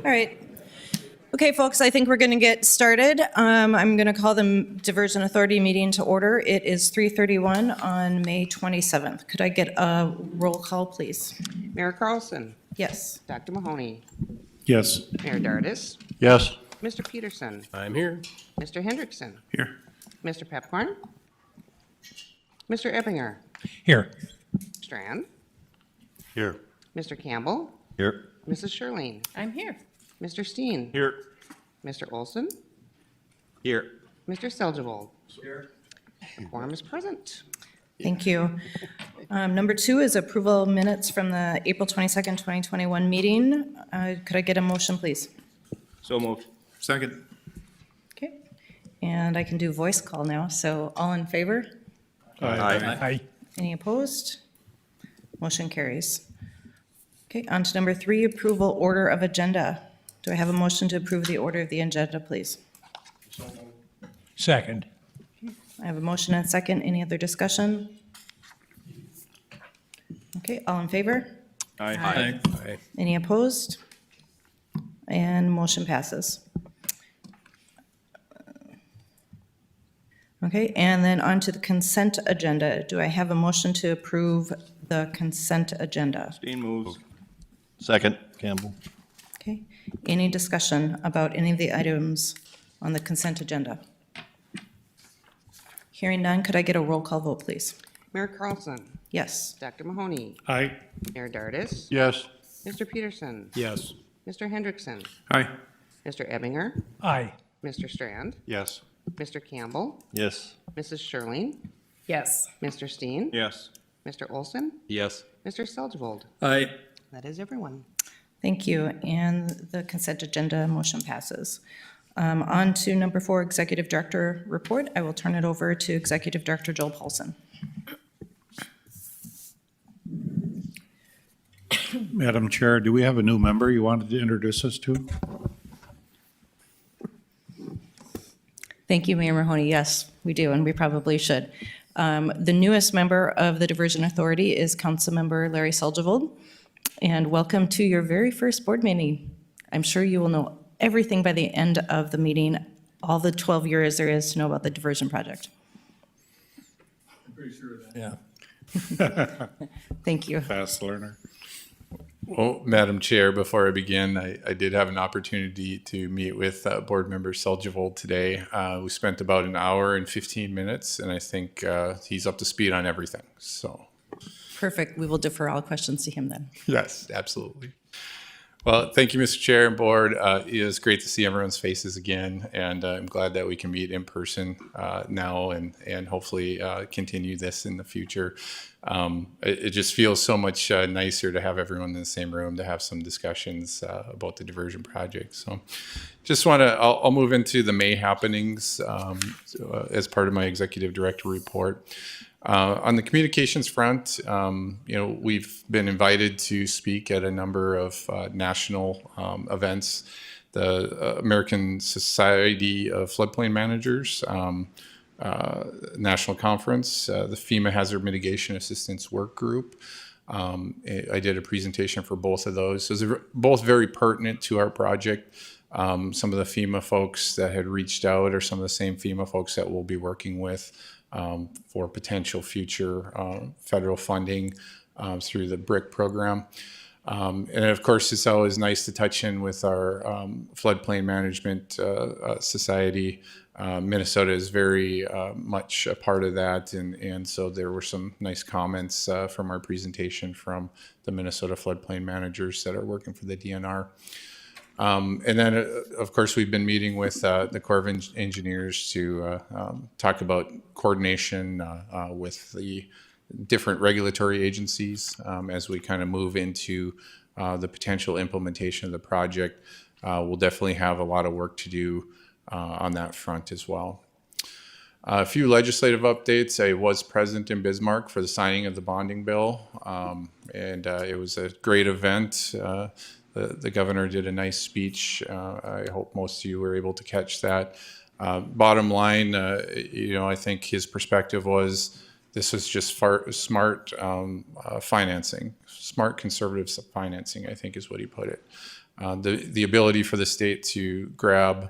All right. Okay, folks, I think we're going to get started. I'm going to call the Diversion Authority meeting to order. It is 3:31 on May 27th. Could I get a roll call, please? Mayor Carlson. Yes. Dr. Mahoney. Yes. Mayor Dardis. Yes. Mr. Peterson. I'm here. Mr. Hendrickson. Here. Mr. Pepcorn. Mr. Ebbinger. Here. Strand. Here. Mr. Campbell. Here. Mrs. Shirlene. I'm here. Mr. Steen. Here. Mr. Olson. Here. Mr. Seljevold. Here. The quorum is present. Thank you. Number 2 is approval of minutes from the April 22nd, 2021 meeting. Could I get a motion, please? So moved. Second. Okay. And I can do voice call now. So all in favor? Aye. Any opposed? Motion carries. Okay, on to number 3, approval order of agenda. Do I have a motion to approve the order of the agenda, please? Second. I have a motion and a second. Any other discussion? Okay, all in favor? Aye. Any opposed? And motion passes. Okay, and then on to the consent agenda. Do I have a motion to approve the consent agenda? Steen moves. Second. Campbell. Okay, any discussion about any of the items on the consent agenda? Hearing none, could I get a roll call vote, please? Mayor Carlson. Yes. Dr. Mahoney. Aye. Mayor Dardis. Yes. Mr. Peterson. Yes. Mr. Hendrickson. Aye. Mr. Ebbinger. Aye. Mr. Strand. Yes. Mr. Campbell. Yes. Mrs. Shirlene. Yes. Mr. Steen. Yes. Mr. Olson. Yes. Mr. Seljevold. Aye. That is everyone. Thank you, and the consent agenda motion passes. On to number 4, Executive Director Report. I will turn it over to Executive Director Joel Paulson. Madam Chair, do we have a new member you wanted to introduce us to? Thank you, Mayor Mahoney. Yes, we do, and we probably should. The newest member of the Diversion Authority is Councilmember Larry Seljevold, and welcome to your very first board meeting. I'm sure you will know everything by the end of the meeting, all the 12 years there is to know about the diversion project. I'm pretty sure of that. Yeah. Thank you. Fast learner. Well, Madam Chair, before I begin, I did have an opportunity to meet with Board Member Seljevold today. We spent about an hour and 15 minutes, and I think he's up to speed on everything. So, Perfect. We will defer all questions to him then. yes, absolutely. Well, thank you, Mr. Chair and Board. It is great to see everyone's faces again, and I'm glad that we can meet in person now and hopefully continue this in the future. It just feels so much nicer to have everyone in the same room to have some discussions about the diversion project. So just want to, I'll move into the May happenings as part of my executive director report. On the communications front, we've been invited to speak at a number of national events. The American Society of Floodplain Managers National Conference, the FEMA Hazard Mitigation Assistance Work Group. I did a presentation for both of those. Those are both very pertinent to our project. Some of the FEMA folks that had reached out are some of the same FEMA folks that we'll be working with for potential future federal funding through the BRIC program. And of course, it's always nice to touch in with our floodplain management society. Minnesota is very much a part of that, and so there were some nice comments from our presentation from the Minnesota floodplain managers that are working for the DNR. And then, of course, we've been meeting with the Corps of Engineers to talk about coordination with the different regulatory agencies as we kind of move into the potential implementation of the project. We'll definitely have a lot of work to do on that front as well. A few legislative updates. I was present in Bismarck for the signing of the bonding bill, and it was a great event. The governor did a nice speech. I hope most of you were able to catch that. Bottom line, I think his perspective was this was just smart financing, smart conservative financing, I think is what he put it. the ability for the state to grab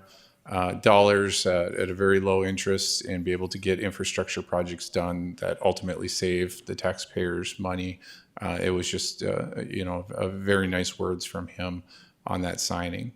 dollars at a very low interest and be able to get infrastructure projects done that ultimately save the taxpayers money. It was just, very nice words from him on that signing.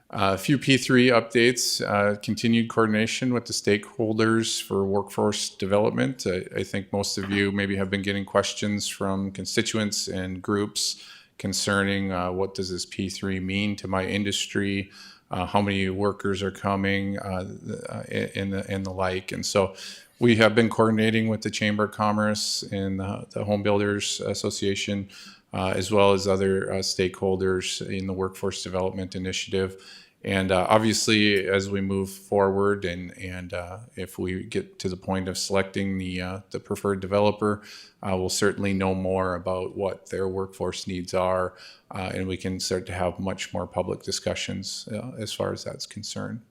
A few P3 updates, continued coordination with the stakeholders for workforce development. I think most of you maybe have been getting questions from constituents and groups concerning what does this P3 mean to my industry, how many workers are coming, and the like. And so we have been coordinating with the Chamber of Commerce and the Home Builders Association, as well as other stakeholders in the Workforce Development Initiative. And obviously, as we move forward and if we get to the point of selecting the preferred developer, we'll certainly know more about what their workforce needs are, and we can start to have much more public discussions as far as that's concerned.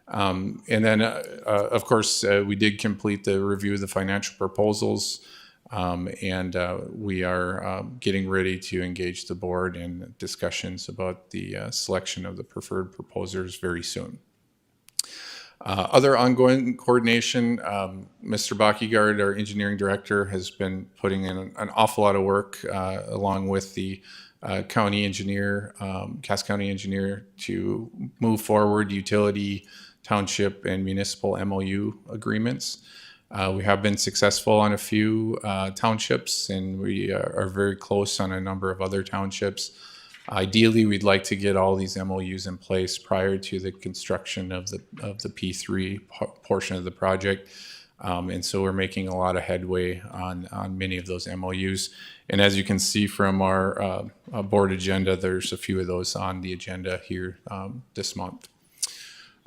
And then, of course, we did complete the review of the financial proposals, and we are getting ready to engage the board in discussions about the selection of the preferred proposers very soon. Other ongoing coordination, Mr. Bakigard, our engineering director, has been putting in an awful lot of work along with the county engineer, Cass County engineer, to move forward utility, township, and municipal MOU agreements. We have been successful on a few townships, and we are very close on a number of other townships. Ideally, we'd like to get all these MOUs in place prior to the construction of the P3 portion of the project. And so we're making a lot of headway on many of those MOUs. And as you can see from our board agenda, there's a few of those on the agenda here this month.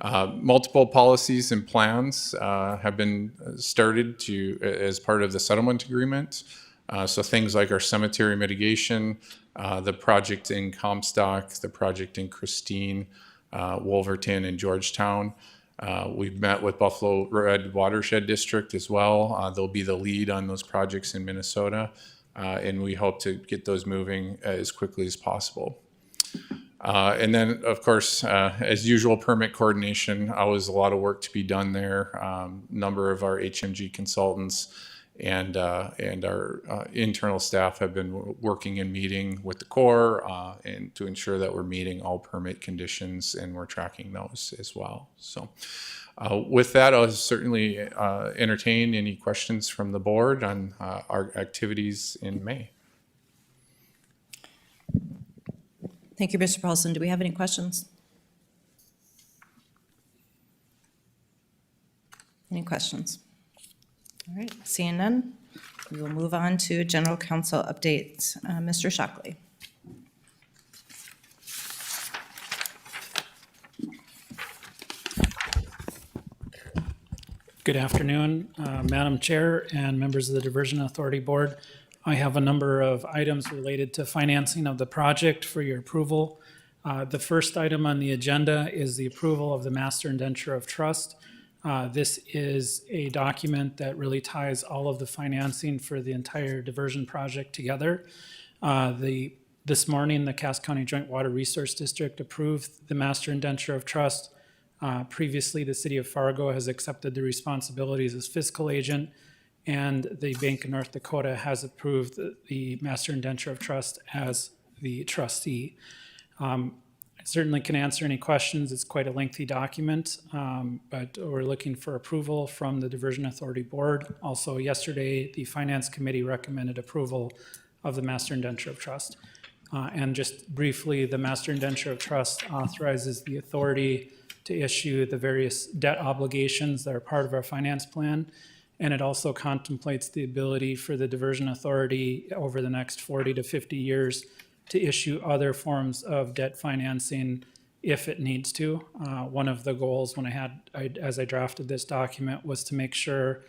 Multiple policies and plans have been started as part of the settlement agreement. So things like our cemetery mitigation, the project in Comstock, the project in Christine, Wolverton, and Georgetown. We've met with Buffalo Red Watershed District as well. They'll be the lead on those projects in Minnesota, and we hope to get those moving as quickly as possible. And then, of course, as usual, permit coordination, always a lot of work to be done there. Number of our HMG consultants and our internal staff have been working and meeting with the Corps and to ensure that we're meeting all permit conditions, and we're tracking those as well. So with that, I'll certainly entertain any questions from the board on our activities in May. Thank you, Mr. Paulson. Do we have any questions? Any questions? All right, seeing none, we will move on to general counsel updates. Mr. Shockley. Good afternoon, Madam Chair and members of the Diversion Authority Board. I have a number of items related to financing of the project for your approval. The first item on the agenda is the approval of the Master Indenture of Trust. This is a document that really ties all of the financing for the entire diversion project together. This morning, the Cass County Joint Water Resource District approved the Master Indenture of Trust. Previously, the City of Fargo has accepted the responsibilities as fiscal agent, and the Bank of North Dakota has approved the Master Indenture of Trust as the trustee. I certainly can answer any questions. It's quite a lengthy document, but we're looking for approval from the Diversion Authority Board. Also, yesterday, the Finance Committee recommended approval of the Master Indenture of Trust. And just briefly, the Master Indenture of Trust authorizes the authority to issue the various debt obligations that are part of our finance plan. And it also contemplates the ability for the Diversion Authority over the next 40 to 50 years to issue other forms of debt financing if it needs to. One of the goals as I drafted this document was to make sure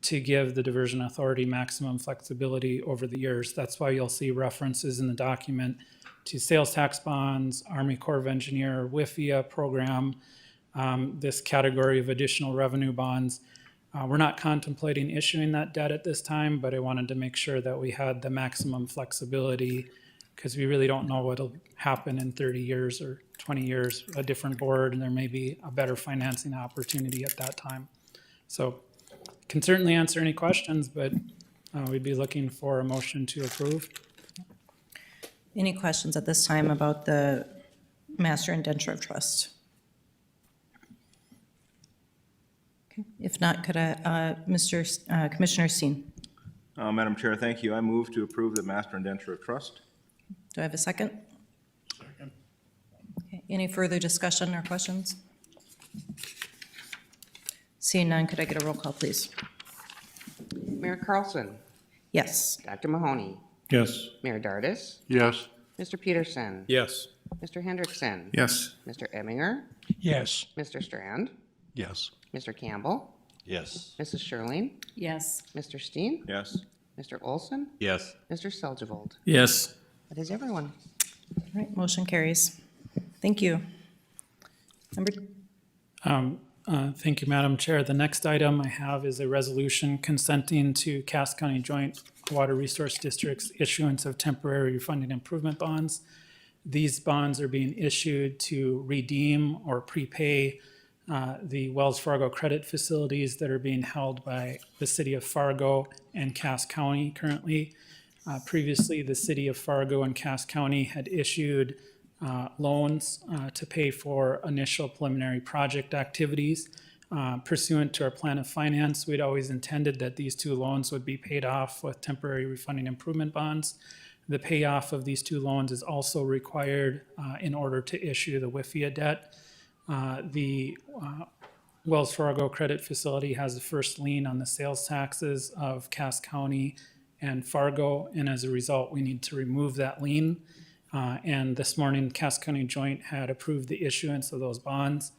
to give the Diversion Authority maximum flexibility over the years. That's why you'll see references in the document to sales tax bonds, Army Corps of Engineer, WIFIA program, this category of additional revenue bonds. We're not contemplating issuing that debt at this time, but I wanted to make sure that we had the maximum flexibility because we really don't know what'll happen in 30 years or 20 years, a different board, and there may be a better financing opportunity at that time. So can certainly answer any questions, but we'd be looking for a motion to approve. Any questions at this time about the master indenture of trust? Okay. If not, could Commissioner Steen? Madam Chair, thank you. I move to approve the master indenture of trust. Do I have a second? Second. Okay. Any further discussion or questions? Seeing none, could I get a roll call, please? Mayor Carlson, Yes. Dr. Mahoney, Yes. Mayor Dardis, Yes. Mr. Peterson, Yes. Mr. Hendrickson, Yes. Mr. Emminger, Yes. Mr. Strand, Yes. Mr. Campbell, Yes. Mrs. Sherling, Yes. Mr. Steen, Yes. Mr. Olson, Yes. Mr. Seljevold. Yes. That is everyone. All right, motion carries. Thank you. Number, Thank you, Madam Chair. The next item I have is a resolution consenting to Cass County Joint Water Resource District's issuance of temporary refunding improvement bonds. These bonds are being issued to redeem or prepay the Wells Fargo credit facilities that are being held by the city of Fargo and Cass County currently. Previously, the city of Fargo and Cass County had issued loans to pay for initial preliminary project activities. Pursuant to our plan of finance, we'd always intended that these two loans would be paid off with temporary refunding improvement bonds. The payoff of these two loans is also required in order to issue the WIFIA debt. The Wells Fargo credit facility has the first lien on the sales taxes of Cass County and Fargo, and as a result, we need to remove that lien. And this morning, Cass County Joint had approved the issuance of those bonds.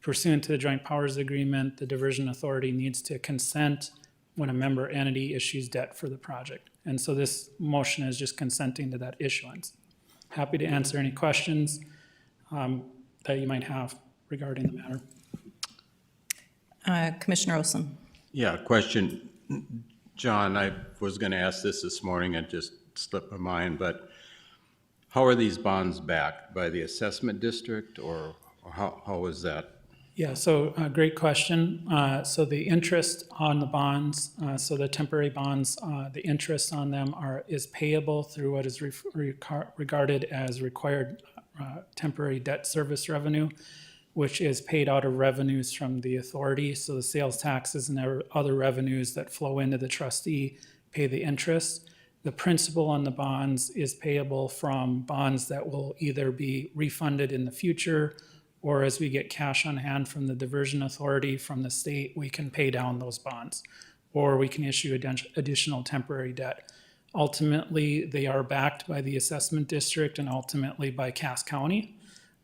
Pursuant to the Joint Powers Agreement, the Diversion Authority needs to consent when a member entity issues debt for the project. And so this motion is just consenting to that issuance. Happy to answer any questions that you might have regarding the matter. Commissioner Olson? Yeah, question. John, I was going to ask this morning, it just slipped my mind, but how are these bonds backed? By the assessment district, or how is that? Yeah, so great question. So the interest on the bonds, so the temporary bonds, the interest on them is payable through what is regarded as required temporary debt service revenue, which is paid out of revenues from the authority. So the sales taxes and other revenues that flow into the trustee pay the interest. The principal on the bonds is payable from bonds that will either be refunded in the future, or as we get cash on hand from the diversion authority from the state, we can pay down those bonds, or we can issue additional temporary debt. Ultimately, they are backed by the assessment district and ultimately by Cass County.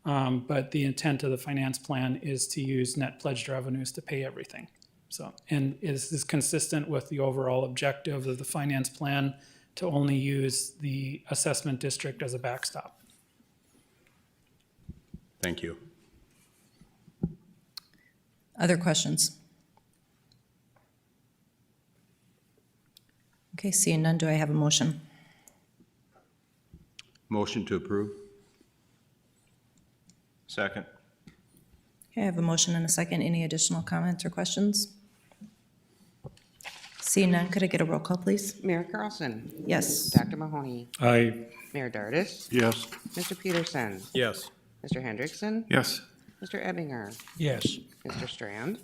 But the intent of the finance plan is to use net pledged revenues to pay everything. So, and is this consistent with the overall objective of the finance plan to only use the assessment district as a backstop? Thank you. Other questions? Okay, seeing none, do I have a motion? Motion to approve? Second. Okay, I have a motion and a second. Any additional comments or questions? Seeing none, could I get a roll call, please? Mayor Carlson, Yes. Dr. Mahoney, Aye. Mayor Dardis, Yes. Mr. Peterson, Yes. Mr. Hendrickson, Yes. Mr. Emminger, Yes. Mr. Strand,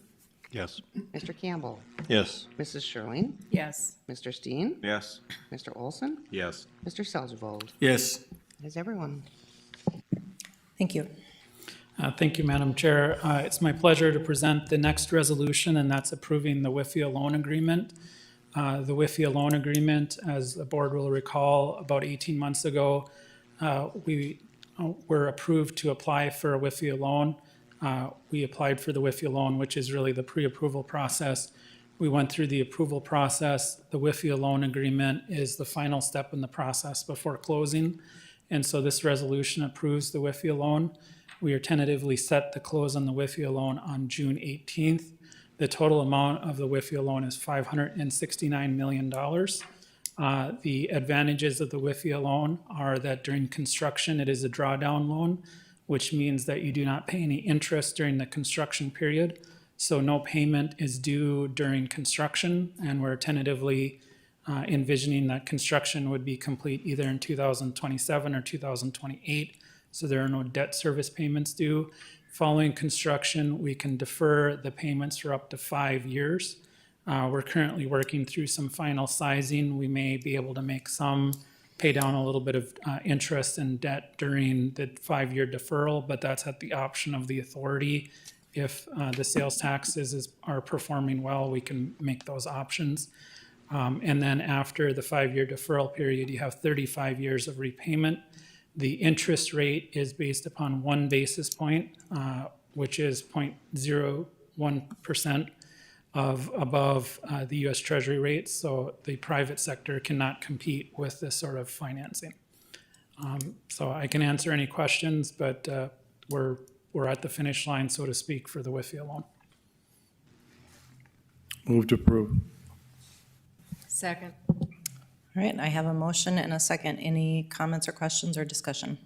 Yes. Mr. Campbell, Yes. Mrs. Sherling, Yes. Mr. Steen, Yes. Mr. Olson, Yes. Mr. Seljevold. Yes. That is everyone. Thank you. Thank you, Madam Chair. It's my pleasure to present the next resolution, and that's approving the WIFIA loan agreement. The WIFIA loan agreement, as the board will recall, about 18 months ago, we were approved to apply for a WIFIA loan. We applied for the WIFIA loan, which is really the pre-approval process. We went through the approval process. The WIFIA loan agreement is the final step in the process before closing. And so this resolution approves the WIFIA loan. We are tentatively set to close on the WIFIA loan on June 18th. The total amount of the WIFIA loan is $569 million. The advantages of the WIFIA loan are that during construction, it is a drawdown loan, which means that you do not pay any interest during the construction period. So no payment is due during construction, and we're tentatively envisioning that construction would be complete either in 2027 or 2028. So there are no debt service payments due. Following construction, we can defer the payments for up to 5 years. We're currently working through some final sizing. We may be able to make some, pay down a little bit of interest and debt during the 5-year deferral, but that's at the option of the authority. If the sales taxes are performing well, we can make those options. And then after the 5-year deferral period, you have 35 years of repayment. The interest rate is based upon 1 basis point, which is 0.01% above the U.S. Treasury rate. So the private sector cannot compete with this sort of financing. So I can answer any questions, but we're at the finish line, so to speak, for the WIFIA loan. Move to approve. Second. All right, I have a motion and a second. Any comments or questions or discussion?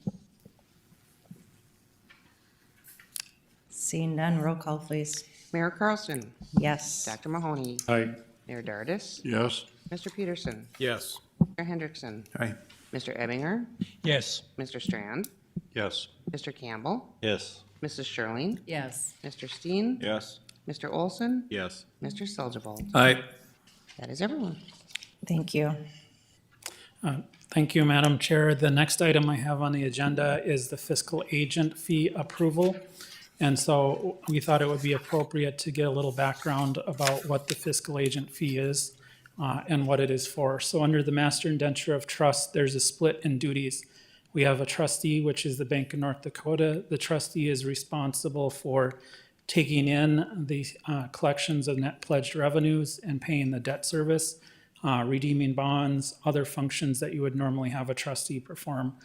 Seeing none, roll call, please. Mayor Carlson, Yes. Dr. Mahoney, Aye. Mayor Dardis, Yes. Mr. Peterson, Yes. Mayor Hendrickson, Aye. Mr. Ebbinger, Yes. Mr. Strand, Yes. Mr. Campbell, Yes. Mrs. Sherling, Yes. Mr. Steen, Yes. Mr. Olson, Yes. Mr. Seldebold. Aye. That is everyone. Thank you. Thank you, Madam Chair. The next item I have on the agenda is the fiscal agent fee approval. And so we thought it would be appropriate to get a little background about what the fiscal agent fee is and what it is for. So under the Master Indenture of Trust, there's a split in duties. We have a trustee, which is the Bank of North Dakota. The trustee is responsible for taking in the collections of net pledged revenues and paying the debt service, redeeming bonds, other functions that you would normally have a trustee perform.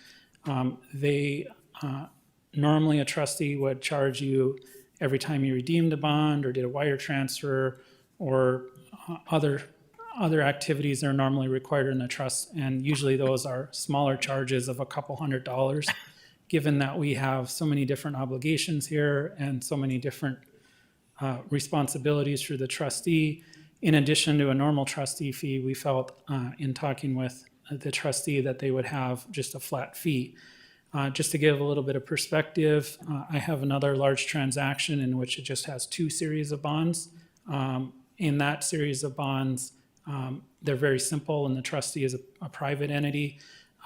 Normally, a trustee would charge you every time you redeemed a bond or did a wire transfer or other activities that are normally required in a trust. And usually those are smaller charges of a couple $100. Given that we have so many different obligations here and so many different responsibilities for the trustee, in addition to a normal trustee fee, we felt in talking with the trustee that they would have just a flat fee. Just to give a little bit of perspective, I have another large transaction in which it just has 2 series of bonds. In that series of bonds, they're very simple, and the trustee is a private entity.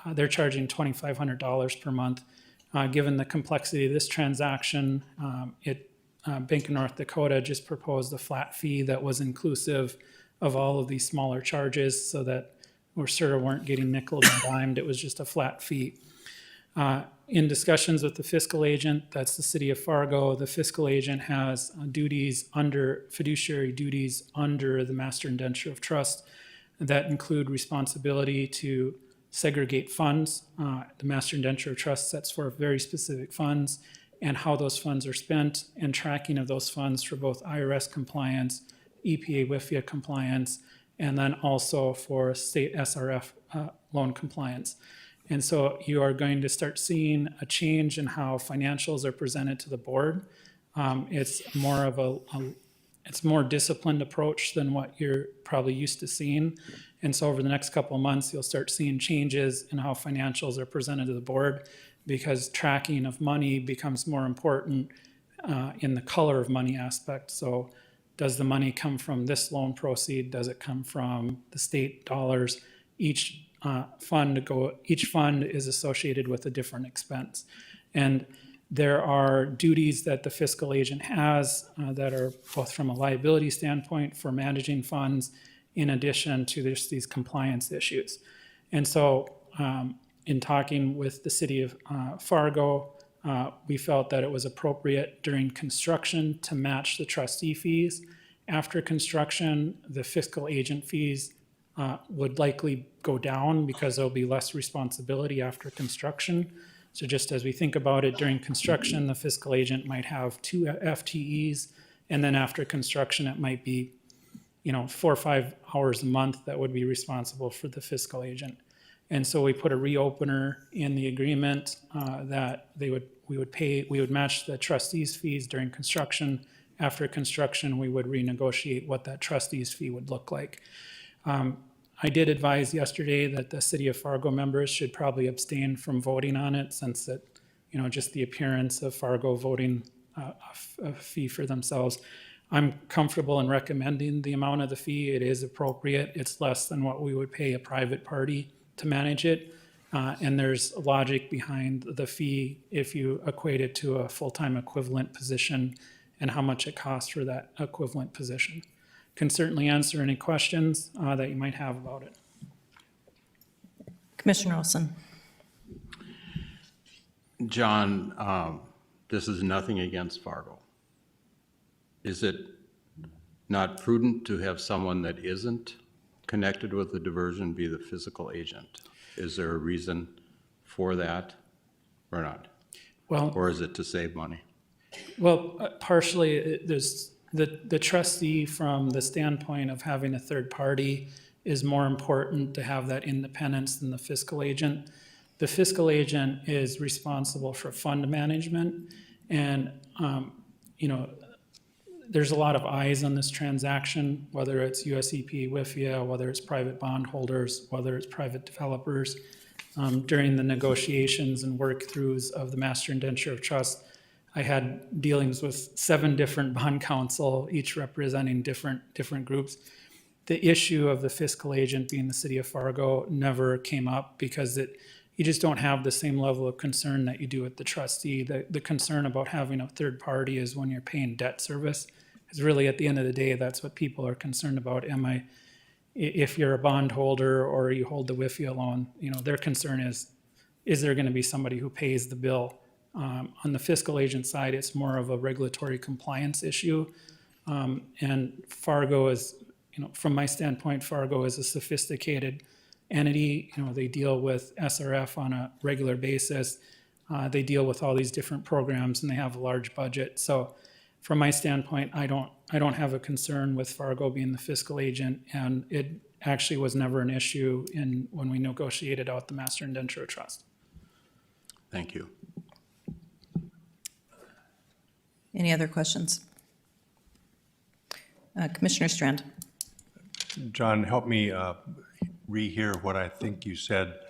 They're charging $2,500 per month. Given the complexity of this transaction, Bank of North Dakota just proposed a flat fee that was inclusive of all of these smaller charges so that we sort of weren't getting nickeled and dimed. It was just a flat fee. In discussions with the fiscal agent, that's the city of Fargo, the fiscal agent has fiduciary duties under the Master Indenture of Trust that include responsibility to segregate funds. The Master Indenture of Trust sets forth very specific funds and how those funds are spent and tracking of those funds for both IRS compliance, EPA WIFIA compliance, and then also for state SRF loan compliance. And so you are going to start seeing a change in how financials are presented to the board. It's more of it's more disciplined approach than what you're probably used to seeing. And so over the next couple of months, you'll start seeing changes in how financials are presented to the board because tracking of money becomes more important in the color of money aspect. So does the money come from this loan proceed? Does it come from the state dollars? Each fund is associated with a different expense. And there are duties that the fiscal agent has that are both from a liability standpoint for managing funds in addition to these compliance issues. And so in talking with the city of Fargo, we felt that it was appropriate during construction to match the trustee fees. After construction, the fiscal agent fees would likely go down because there'll be less responsibility after construction. So just as we think about it during construction, the fiscal agent might have 2 FTEs, and then after construction, it might be, 4 or 5 hours a month that would be responsible for the fiscal agent. And so we put a reopener in the agreement that we would match the trustees' fees during construction. After construction, we would renegotiate what that trustees' fee would look like. I did advise yesterday that the City of Fargo members should probably abstain from voting on it, since that, just the appearance of Fargo voting a fee for themselves. I'm comfortable in recommending the amount of the fee. It is appropriate. It's less than what we would pay a private party to manage it. And there's logic behind the fee if you equate it to a full-time equivalent position and how much it costs for that equivalent position. Can certainly answer any questions that you might have about it. Commissioner Olson. John, this is nothing against Fargo. Is it not prudent to have someone that isn't connected with the diversion be the fiscal agent? Is there a reason for that or not? Well, Or is it to save money? Well, partially, there's the trustee, from the standpoint of having a third party, is more important to have that independence than the fiscal agent. The fiscal agent is responsible for fund management, and there's a lot of eyes on this transaction, whether it's USEP, WIFIA, whether it's private bondholders, whether it's private developers. During the negotiations and work-throughs of the Master Indenture of Trust, I had dealings with 7 different bond counsel, each representing different groups. The issue of the fiscal agent being the City of Fargo never came up because you just don't have the same level of concern that you do with the trustee. The concern about having a third party is when you're paying debt service. Because really, at the end of the day, that's what people are concerned about. If you're a bondholder or you hold the WIFIA loan, their concern is there going to be somebody who pays the bill? On the fiscal agent side, it's more of a regulatory compliance issue. And Fargo is, from my standpoint, Fargo is a sophisticated entity. They deal with SRF on a regular basis. They deal with all these different programs, and they have a large budget. So from my standpoint, I don't have a concern with Fargo being the fiscal agent, and it actually was never an issue when we negotiated out the Master Indenture Trust. Thank you. Any other questions? Commissioner Strand. John, help me rehear what I think you said.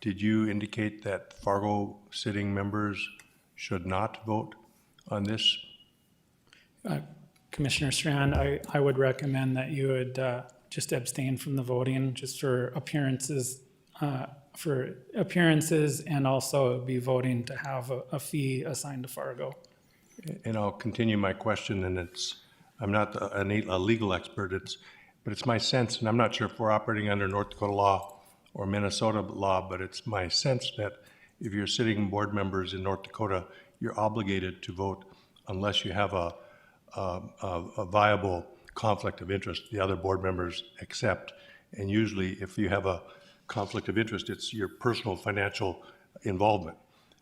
Did you indicate that Fargo sitting members should not vote on this? Commissioner Strand, I would recommend that you would just abstain from the voting, just for appearances, and also be voting to have a fee assigned to Fargo. And I'll continue my question, and I'm not a legal expert, but it's my sense, and I'm not sure if we're operating under North Dakota law or Minnesota law, but it's my sense that if you're sitting board members in North Dakota, you're obligated to vote unless you have a viable conflict of interest the other board members accept. And usually, if you have a conflict of interest, it's your personal financial involvement.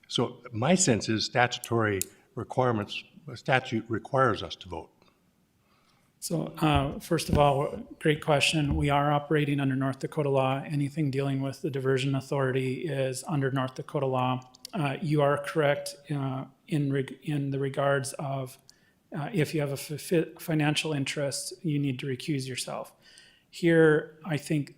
So my sense is statute requires us to vote. So first of all, great question. We are operating under North Dakota law. Anything dealing with the diversion authority is under North Dakota law. You are correct in the regards of if you have a financial interest, you need to recuse yourself. Here, I think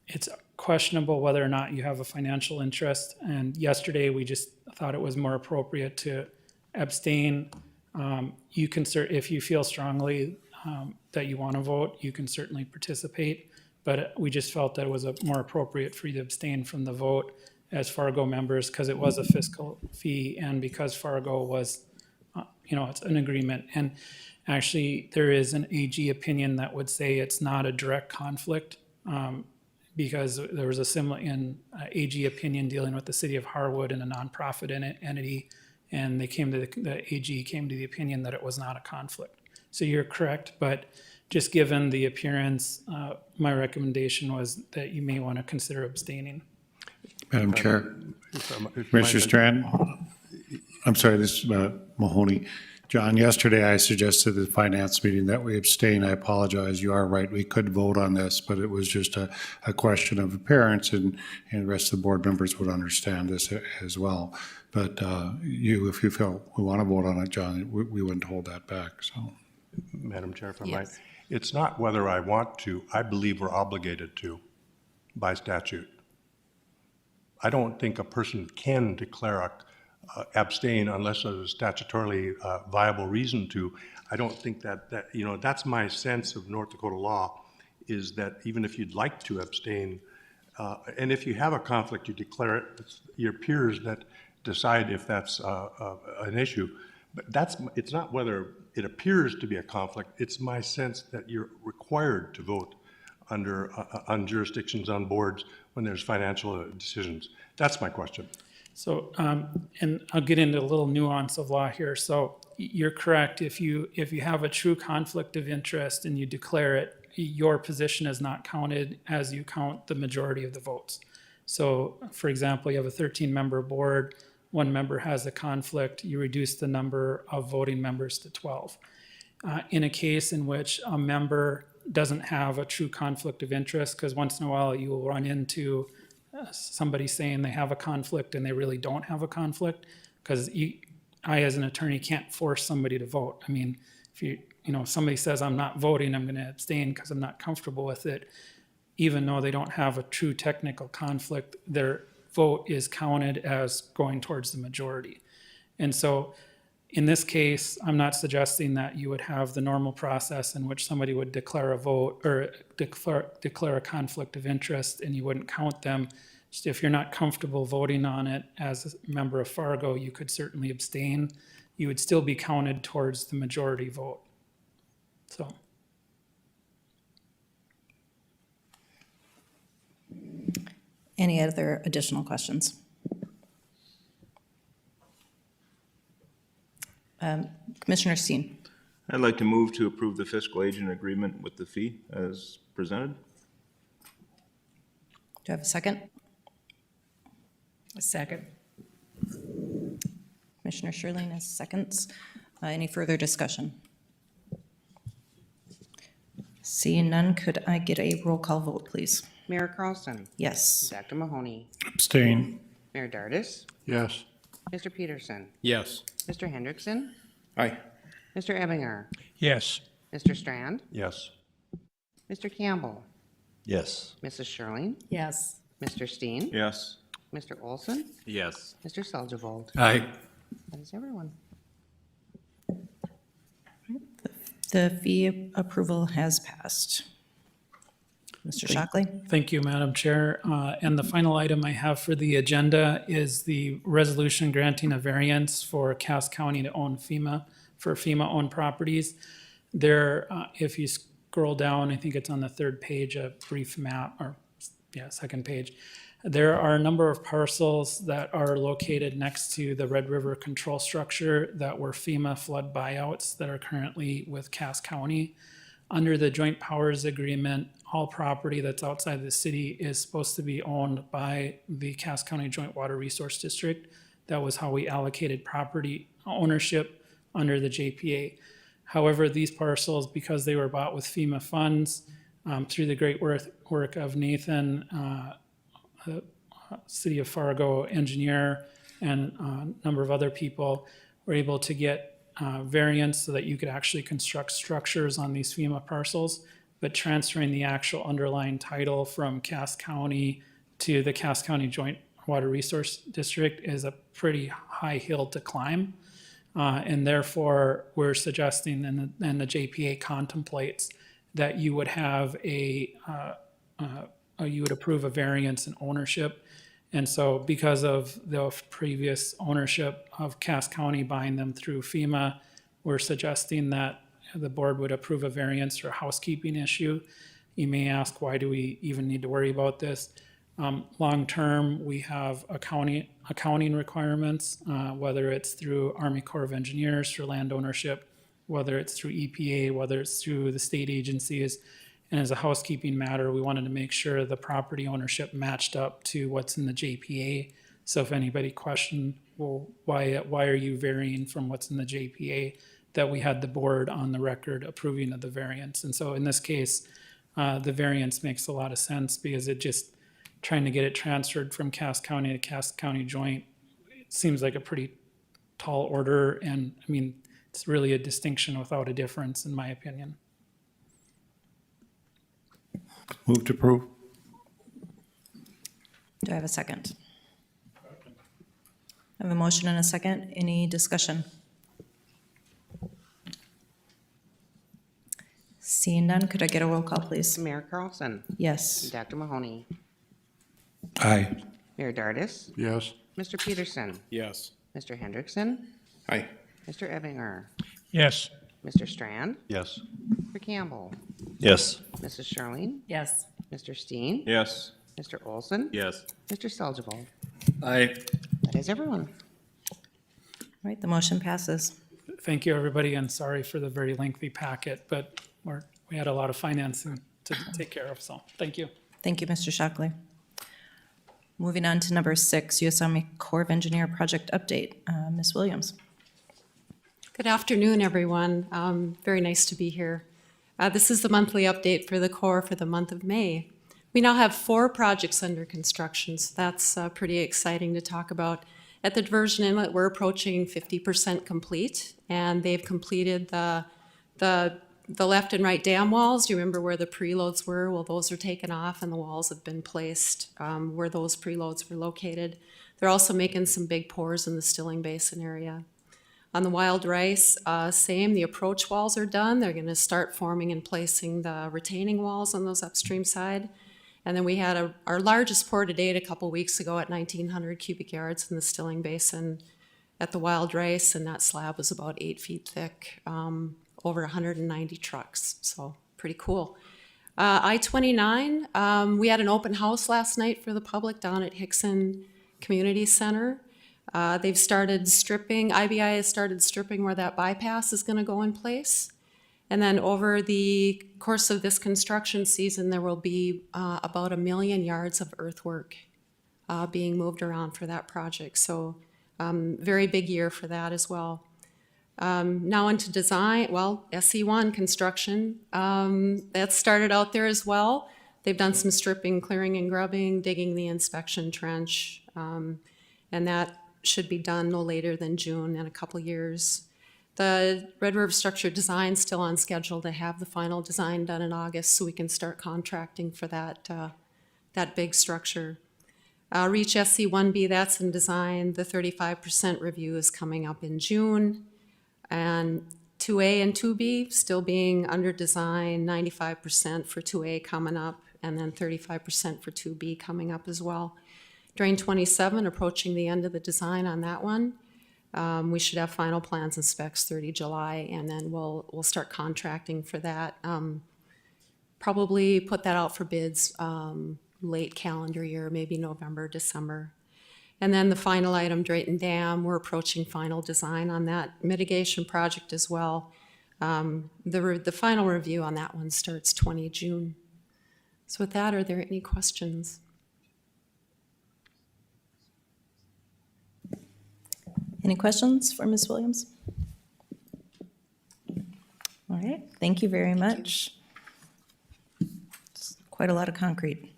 it's questionable whether or not you have a financial interest. And yesterday, we just thought it was more appropriate to abstain. You can, if you feel strongly that you want to vote, you can certainly participate. But we just felt that it was more appropriate for you to abstain from the vote as Fargo members, because it was a fiscal fee, and because Fargo was, it's an agreement. And actually, there is an AG opinion that would say it's not a direct conflict, because there was a similar AG opinion dealing with the city of Harwood and a nonprofit entity, and they the AG came to the opinion that it was not a conflict. So you're correct, but just given the appearance, my recommendation was that you may want to consider abstaining. Madam Chair, Commissioner Strand, I'm sorry, this is Mahoney. John, yesterday I suggested at the finance meeting that we abstain. I apologize. You are right. We could vote on this, but it was just a question of appearance, and the rest of the board members would understand this as well. But if you feel we want to vote on it, John, we wouldn't hold that back, so. Madam Chair, if I might, Yes. it's not whether I want to, I believe we're obligated to by statute. I don't think a person can declare abstain unless there's a statutorily viable reason to. I don't think that, that's my sense of North Dakota law, is that even if you'd like to abstain, and if you have a conflict, you declare it. It's your peers that decide if that's an issue. But it's not whether it appears to be a conflict. It's my sense that you're required to vote on jurisdictions, on boards, when there's financial decisions. That's my question. So, and I'll get into a little nuance of law here. So you're correct. If you have a true conflict of interest and you declare it, your position is not counted as you count the majority of the votes. So for example, you have a 13-member board, one member has a conflict, you reduce the number of voting members to 12. In a case in which a member doesn't have a true conflict of interest, because once in a while you will run into somebody saying they have a conflict and they really don't have a conflict, because I as an attorney can't force somebody to vote. I mean, if somebody says I'm not voting, I'm going to abstain because I'm not comfortable with it, even though they don't have a true technical conflict, their vote is counted as going towards the majority. And so in this case, I'm not suggesting that you would have the normal process in which somebody would declare a vote or declare a conflict of interest and you wouldn't count them. Just if you're not comfortable voting on it as a member of Fargo, you could certainly abstain. You would still be counted towards the majority vote. So. Any other additional questions? Commissioner Steen. I'd like to move to approve the fiscal agent agreement with the fee as presented. Do I have a second? A second. Commissioner Sherling is seconds. Any further discussion? Seeing none, could I get a roll call vote, please? Mayor Carlson, Yes. Dr. Mahoney, Abstain. Mayor Dardis, Yes. Mr. Peterson, Yes. Mr. Hendrickson, Aye. Mr. Ebinger, Yes. Mr. Strand, Yes. Mr. Campbell, Yes. Mrs. Sherling, Yes. Mr. Steen, Yes. Mr. Olson, Yes. Mr. Seldgevold. Aye. That is everyone. The fee approval has passed. Mr. Shockley? Thank you, Madam Chair. And the final item I have for the agenda is the resolution granting a variance for Cass County to own for FEMA-owned properties. There, if you scroll down, I think it's on the third page, a brief map, second page. There are a number of parcels that are located next to the Red River control structure that were FEMA flood buyouts that are currently with Cass County. Under the joint powers agreement, all property that's outside the city is supposed to be owned by the Cass County Joint Water Resource District. That was how we allocated property ownership under the JPA. However, these parcels, because they were bought with FEMA funds, through the great work of Nathan, City of Fargo engineer, and a number of other people, were able to get variance so that you could actually construct structures on these FEMA parcels, but transferring the actual underlying title from Cass County to the Cass County Joint Water Resource District is a pretty high hill to climb. And therefore, we're suggesting, and the JPA contemplates, that you would have you would approve a variance in ownership. And so because of the previous ownership of Cass County buying them through FEMA, we're suggesting that the board would approve a variance for a housekeeping issue. You may ask, why do we even need to worry about this? Long-term, we have accounting requirements, whether it's through Army Corps of Engineers for land ownership, whether it's through EPA, whether it's through the state agencies. And as a housekeeping matter, we wanted to make sure the property ownership matched up to what's in the JPA. So if anybody questioned well, why are you varying from what's in the JPA? That we had the board on the record approving of the variance. And so in this case, the variance makes a lot of sense because it just, trying to get it transferred from Cass County to Cass County Joint, it seems like a pretty tall order. And I mean, it's really a distinction without a difference, in my opinion. Move to approve. Do I have a second? I have a motion and a second. Any discussion? Seeing none, could I get a roll call, please? Mayor Carlson, Yes. Dr. Mahoney, Aye. Mayor Dardis, Yes. Mr. Peterson, Yes. Mr. Hendrickson, Aye. Mr. Ebinger, Yes. Mr. Strand, Yes. Mr. Campbell, Yes. Mrs. Charlene, Yes. Mr. Steen, Yes. Mr. Olson, Yes. Mr. Seljevold. Aye. That is everyone. All right, the motion passes. Thank you, everybody, and sorry for the very lengthy packet, but we had a lot of financing to take care of, so thank you. Thank you, Mr. Shockley. Moving on to number 6, Usami Corps of Engineer Project Update. Ms. Williams. Good afternoon, everyone. Very nice to be here. This is the monthly update for the Corps for the month of May. We now have 4 projects under construction, so that's pretty exciting to talk about. At the Diversion Inlet, we're approaching 50% complete, and they've completed the left and right dam walls. Do you remember where the preloads were? Well, those are taken off, and the walls have been placed where those preloads were located. They're also making some big pours in the Stilling Basin area. On the Wild Rice, same, the approach walls are done. They're gonna start forming and placing the retaining walls on those upstream side. And then we had our largest pour to date a couple weeks ago at 1,900 cubic yards in the Stilling Basin at the Wild Rice, and that slab was about 8 feet thick, over 190 trucks, so pretty cool. I-29, we had an open house last night for the public down at Hickson Community Center. They've started stripping, IBI has started stripping where that bypass is gonna go in place. And then over the course of this construction season, there will be about 1 million yards of earthwork being moved around for that project. So very big year for that as well. Now into design, well, SE1 construction, that started out there as well. They've done some stripping, clearing and grubbing, digging the inspection trench, and that should be done no later than June in a couple years. The Red River Structure Design still on schedule to have the final design done in August so we can start contracting for that, that big structure. Reach SC1B, that's in design. The 35% review is coming up in June. And 2A and 2B still being under design, 95% for 2A coming up, and then 35% for 2B coming up as well. Drain 27, approaching the end of the design on that one. We should have final plans and specs 30 July, and then we'll start contracting for that. Probably put that out for bids late calendar year, maybe November, December. And then the final item, Drayton Dam, we're approaching final design on that mitigation project as well. The final review on that one starts 20 June. So with that, are there any questions? Any questions for Ms. Williams? All right, thank you very much. It's quite a lot of concrete.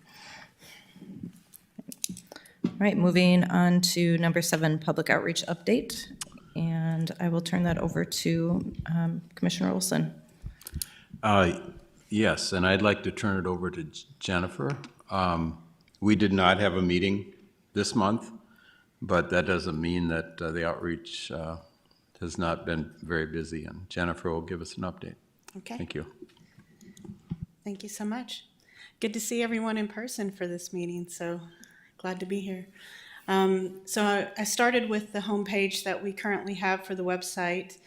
All right, moving on to number 7, public outreach update. And I will turn that over to Commissioner Olson. Yes, and I'd like to turn it over to Jennifer. We did not have a meeting this month, but that doesn't mean that the outreach has not been very busy, and Jennifer will give us an update. Okay. Thank you. Thank you so much. Good to see everyone in person for this meeting, so glad to be here. So I started with the homepage that we currently have for the website.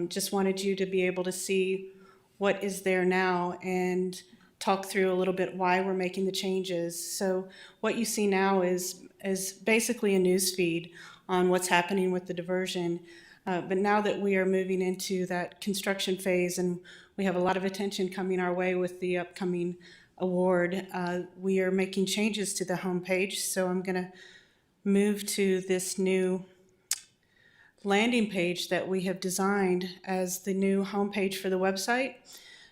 Just wanted you to be able to see what is there now and talk through a little bit why we're making the changes. So what you see now is basically a news feed on what's happening with the diversion. But now that we are moving into that construction phase and we have a lot of attention coming our way with the upcoming award, we are making changes to the homepage. So I'm going to move to this new landing page that we have designed as the new homepage for the website.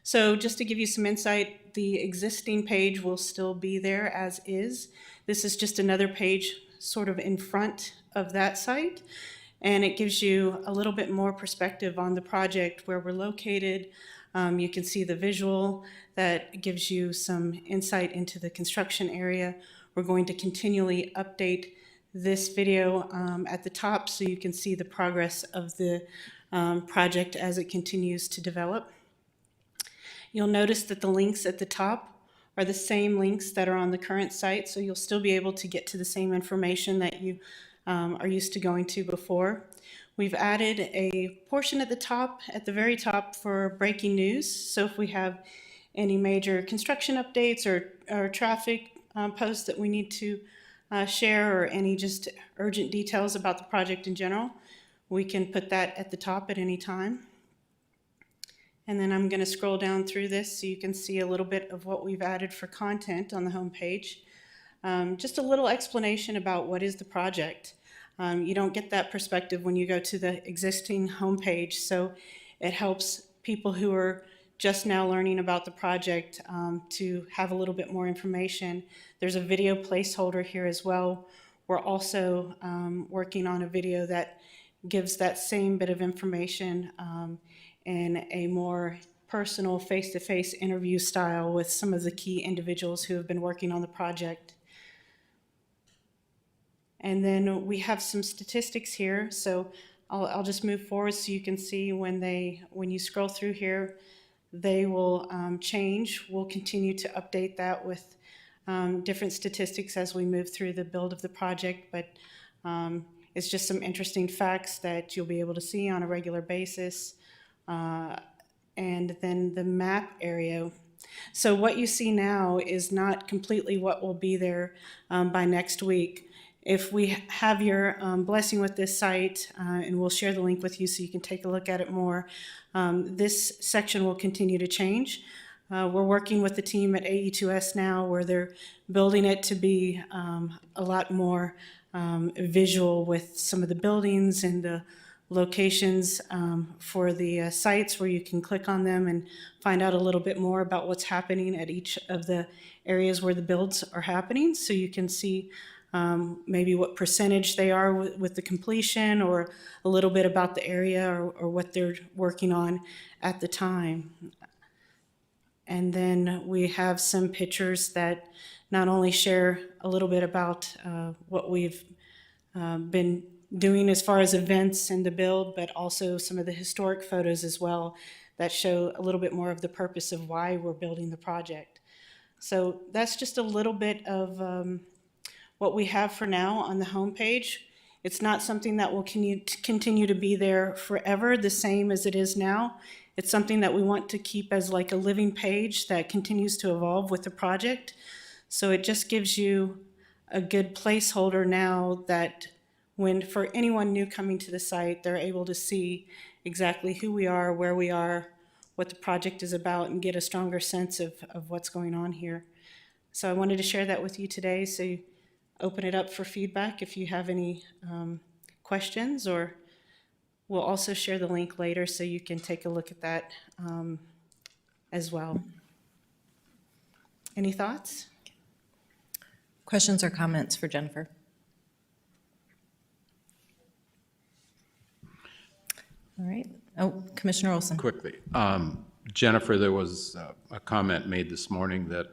So just to give you some insight, the existing page will still be there as is. This is just another page sort of in front of that site, and it gives you a little bit more perspective on the project, where we're located. You can see the visual that gives you some insight into the construction area. We're going to continually update this video at the top so you can see the progress of the project as it continues to develop. You'll notice that the links at the top are the same links that are on the current site, so you'll still be able to get to the same information that you are used to going to before. We've added a portion at the very top for breaking news. So if we have any major construction updates or traffic posts that we need to share, or any just urgent details about the project in general, we can put that at the top at any time. And then I'm going to scroll down through this so you can see a little bit of what we've added for content on the homepage. Just a little explanation about what is the project. You don't get that perspective when you go to the existing homepage, so it helps people who are just now learning about the project to have a little bit more information. There's a video placeholder here as well. We're also working on a video that gives that same bit of information in a more personal face-to-face interview style with some of the key individuals who have been working on the project. And then we have some statistics here, so I'll just move forward so you can see when you scroll through here, they will change. We'll continue to update that with different statistics as we move through the build of the project, but it's just some interesting facts that you'll be able to see on a regular basis. And then the map area. So what you see now is not completely what will be there by next week. If we have your blessing with this site, and we'll share the link with you so you can take a look at it more, this section will continue to change. We're working with the team at AE2S now, where they're building it to be a lot more visual with some of the buildings and the locations for the sites, where you can click on them and find out a little bit more about what's happening at each of the areas where the builds are happening. So you can see maybe what percentage they are with the completion, or a little bit about the area or what they're working on at the time. And then we have some pictures that not only share a little bit about what we've been doing as far as events and the build, but also some of the historic photos as well that show a little bit more of the purpose of why we're building the project. So that's just a little bit of what we have for now on the homepage. It's not something that will continue to be there forever, the same as it is now. It's something that we want to keep as like a living page that continues to evolve with the project. So it just gives you a good placeholder now that when, for anyone new coming to the site, they're able to see exactly who we are, where we are, what the project is about, and get a stronger sense of what's going on here. So I wanted to share that with you today, so you open it up for feedback if you have any questions, or we'll also share the link later so you can take a look at that as well. Any thoughts? Questions or comments for Jennifer? All right. Oh, Commissioner Olson. Quickly. Jennifer, there was a comment made this morning that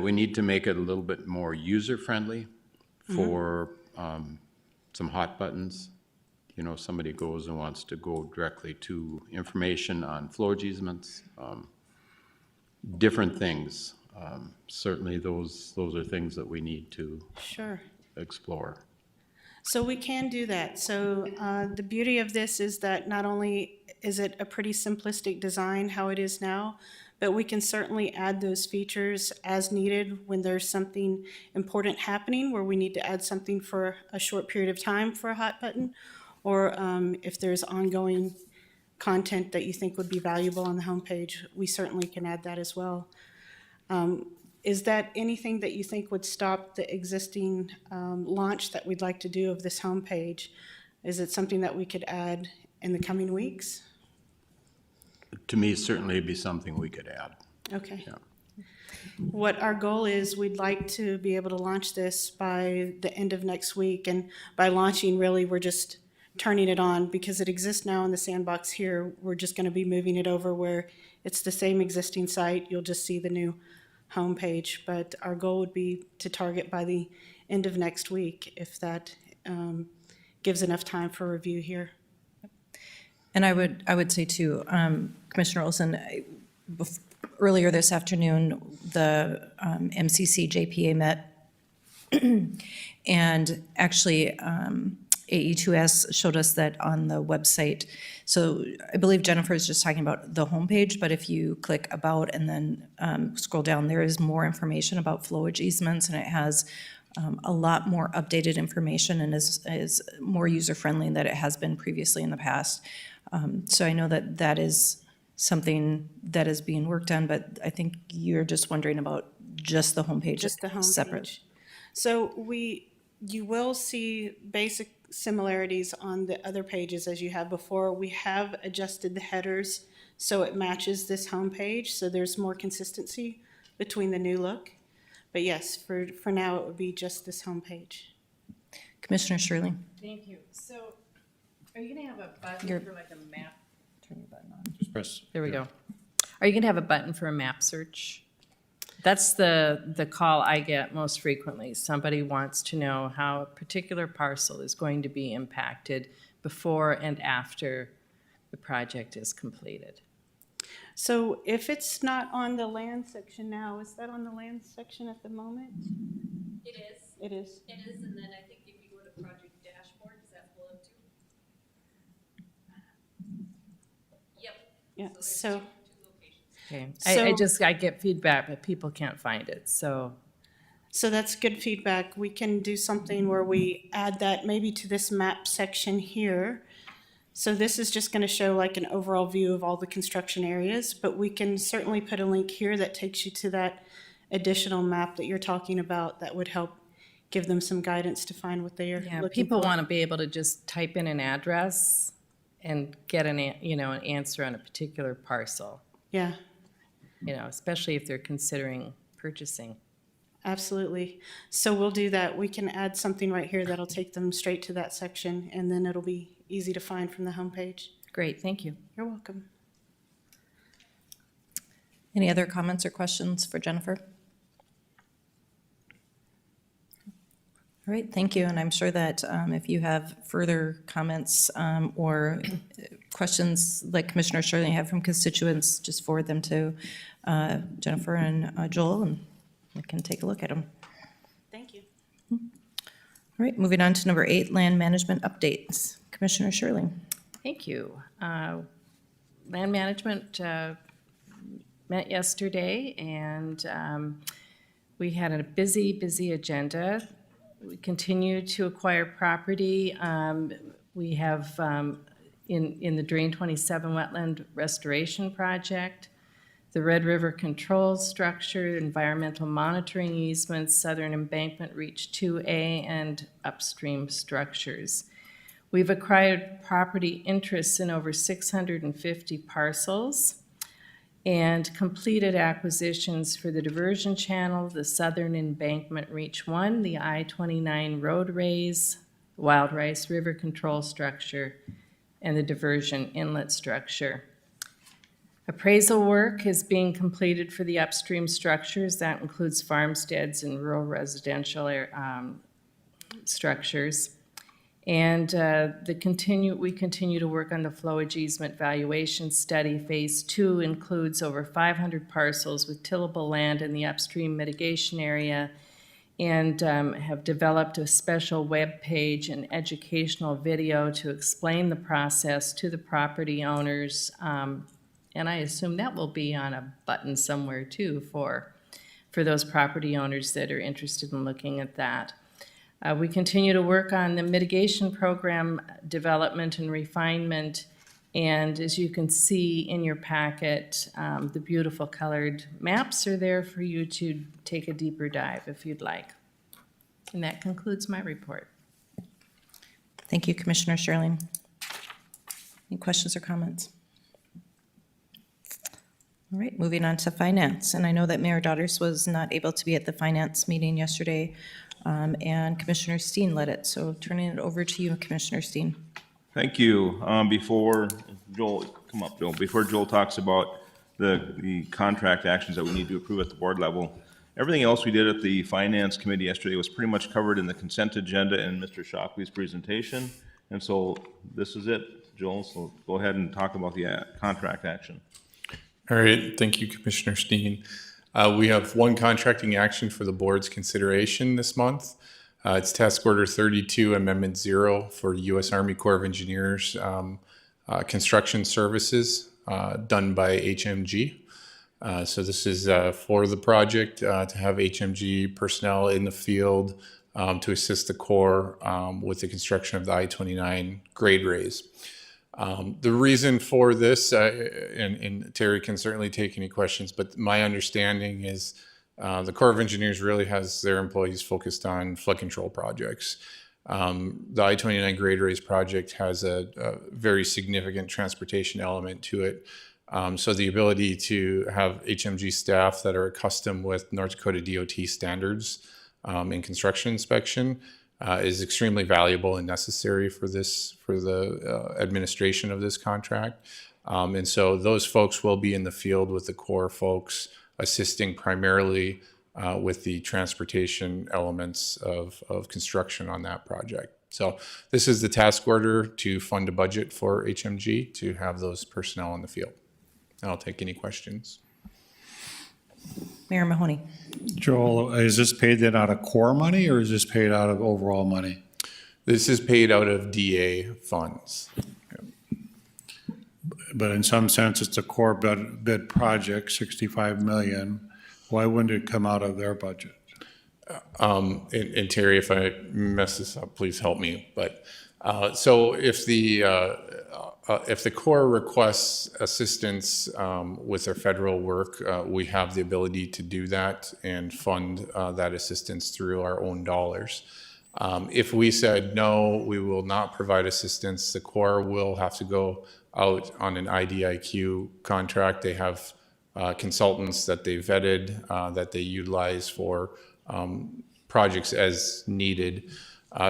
we need to make it a little bit more user-friendly for some hot buttons. You know, somebody goes and wants to go directly to information on floor easements, different things. Certainly those are things that we need to explore. So we can do that. So the beauty of this is that not only is it a pretty simplistic design how it is now, but we can certainly add those features as needed when there's something important happening where we need to add something for a short period of time for a hot button, or if there's ongoing content that you think would be valuable on the homepage, we certainly can add that as well. Is that anything that you think would stop the existing launch that we'd like to do of this homepage? Is it something that we could add in the coming weeks? To me, certainly it'd be something we could add. Okay. Yeah. What our goal is, we'd like to be able to launch this by the end of next week. And by launching, really, we're just turning it on because it exists now in the sandbox here. We're just going to be moving it over where it's the same existing site. You'll just see the new homepage. But our goal would be to target by the end of next week, if that gives enough time for review here. And I would say too, Commissioner Olson, earlier this afternoon, the MCC JPA met, and actually AE2S showed us that on the website. So I believe Jennifer is just talking about the homepage, but if you click About and then scroll down, there is more information about flowage easements, and it has a lot more updated information and is more user-friendly than it has been previously in the past. So I know that that is something that is being worked on, but I think you're just wondering about just the homepage. Just the homepage. Separate. So you will see basic similarities on the other pages as you have before. We have adjusted the headers so it matches this homepage, so there's more consistency between the new look. But yes, for now, it would be just this homepage. Commissioner Shirley. Thank you. So are you gonna have a button for like a map? Turn your button on. Just press. There we go. Are you gonna have a button for a map search? That's the call I get most frequently. Somebody wants to know how a particular parcel is going to be impacted before and after the project is completed. So if it's not on the land section now, is that on the land section at the moment? It is. It is. It is, and then I think if you go to project dashboard, does that pull up too? Yep. Yeah, so. Okay. So- I get feedback, but people can't find it, so. So that's good feedback. We can do something where we add that maybe to this map section here. So this is just going to show like an overall view of all the construction areas, but we can certainly put a link here that takes you to that additional map that you're talking about that would help give them some guidance to find what they are Yeah, looking people for. want to be able to just type in an address and get an answer on a particular parcel, Yeah, especially if they're considering purchasing. absolutely. So we'll do that. We can add something right here that'll take them straight to that section, and then it'll be easy to find from the homepage. Great, thank you. You're welcome. Any other comments or questions for Jennifer? All right, thank you. And I'm sure that if you have further comments or questions like Commissioner Shirley have from constituents, just forward them to Jennifer and Joel, and we can take a look at them. Thank you. All right, moving on to number 8, land management updates. Commissioner Shirley. Thank you. Land management met yesterday, and we had a busy agenda. We continue to acquire property. We have in the Drain 27 wetland restoration project, the Red River control structure, environmental monitoring easements, southern embankment reach 2A, and upstream structures. We've acquired property interests in over 650 parcels and completed acquisitions for the diversion channel, the southern embankment reach 1, the I-29 roadways, Wild Rice River control structure, and the diversion inlet structure. Appraisal work is being completed for the upstream structures. That includes farmsteads and rural residential structures. And we continue to work on the flowage easement valuation study. Phase 2 includes over 500 parcels with tillable land in the upstream mitigation area, and have developed a special web page and educational video to explain the process to the property owners. And I assume that will be on a button somewhere too for those property owners that are interested in looking at that. We continue to work on the mitigation program development and refinement. And as you can see in your packet, the beautiful colored maps are there for you to take a deeper dive if you'd like. And that concludes my report. Thank you, Commissioner Sherling. Any questions or comments? All right, moving on to finance. And I know that Mayor Daughters was not able to be at the finance meeting yesterday, and Commissioner Steen led it. So turning it over to you, Commissioner Steen. Thank you. Before Joel, come up, Joel, before Joel talks about the contract actions that we need to approve at the board level, everything else we did at the finance committee yesterday was pretty much covered in the consent agenda and Mr. Shockley's presentation. And so this is it, Joel. So go ahead and talk about the contract action. All right, thank you, Commissioner Steen. We have one contracting action for the board's consideration this month. It's Task Order 32, Amendment 0 for U.S. Army Corps of Engineers construction services done by HMG. So this is for the project to have HMG personnel in the field to assist the Corps with the construction of the I-29 grade raise. The reason for this, and Terry can certainly take any questions, but my understanding is the Corps of Engineers really has their employees focused on flood control projects. The I-29 grade raise project has a very significant transportation element to it. So the ability to have HMG staff that are accustomed with North Dakota DOT standards in construction inspection is extremely valuable and necessary for the administration of this contract. And so those folks will be in the field with the Corps folks, assisting primarily with the transportation elements of construction on that project. So this is the task order to fund a budget for HMG to have those personnel in the field. I'll take any questions. Mayor Mahoney. Joel, is this paid then out of core money or is this paid out of overall money? This is paid out of DA funds. But in some sense, it's a core bid project, 65 million. Why wouldn't it come out of their budget? And Terry, if I mess this up, please help me. But so if the Corps requests assistance with their federal work, we have the ability to do that and fund that assistance through our own dollars. If we said, no, we will not provide assistance, the Corps will have to go out on an IDIQ contract. They have consultants that they vetted, that they utilize for projects as needed.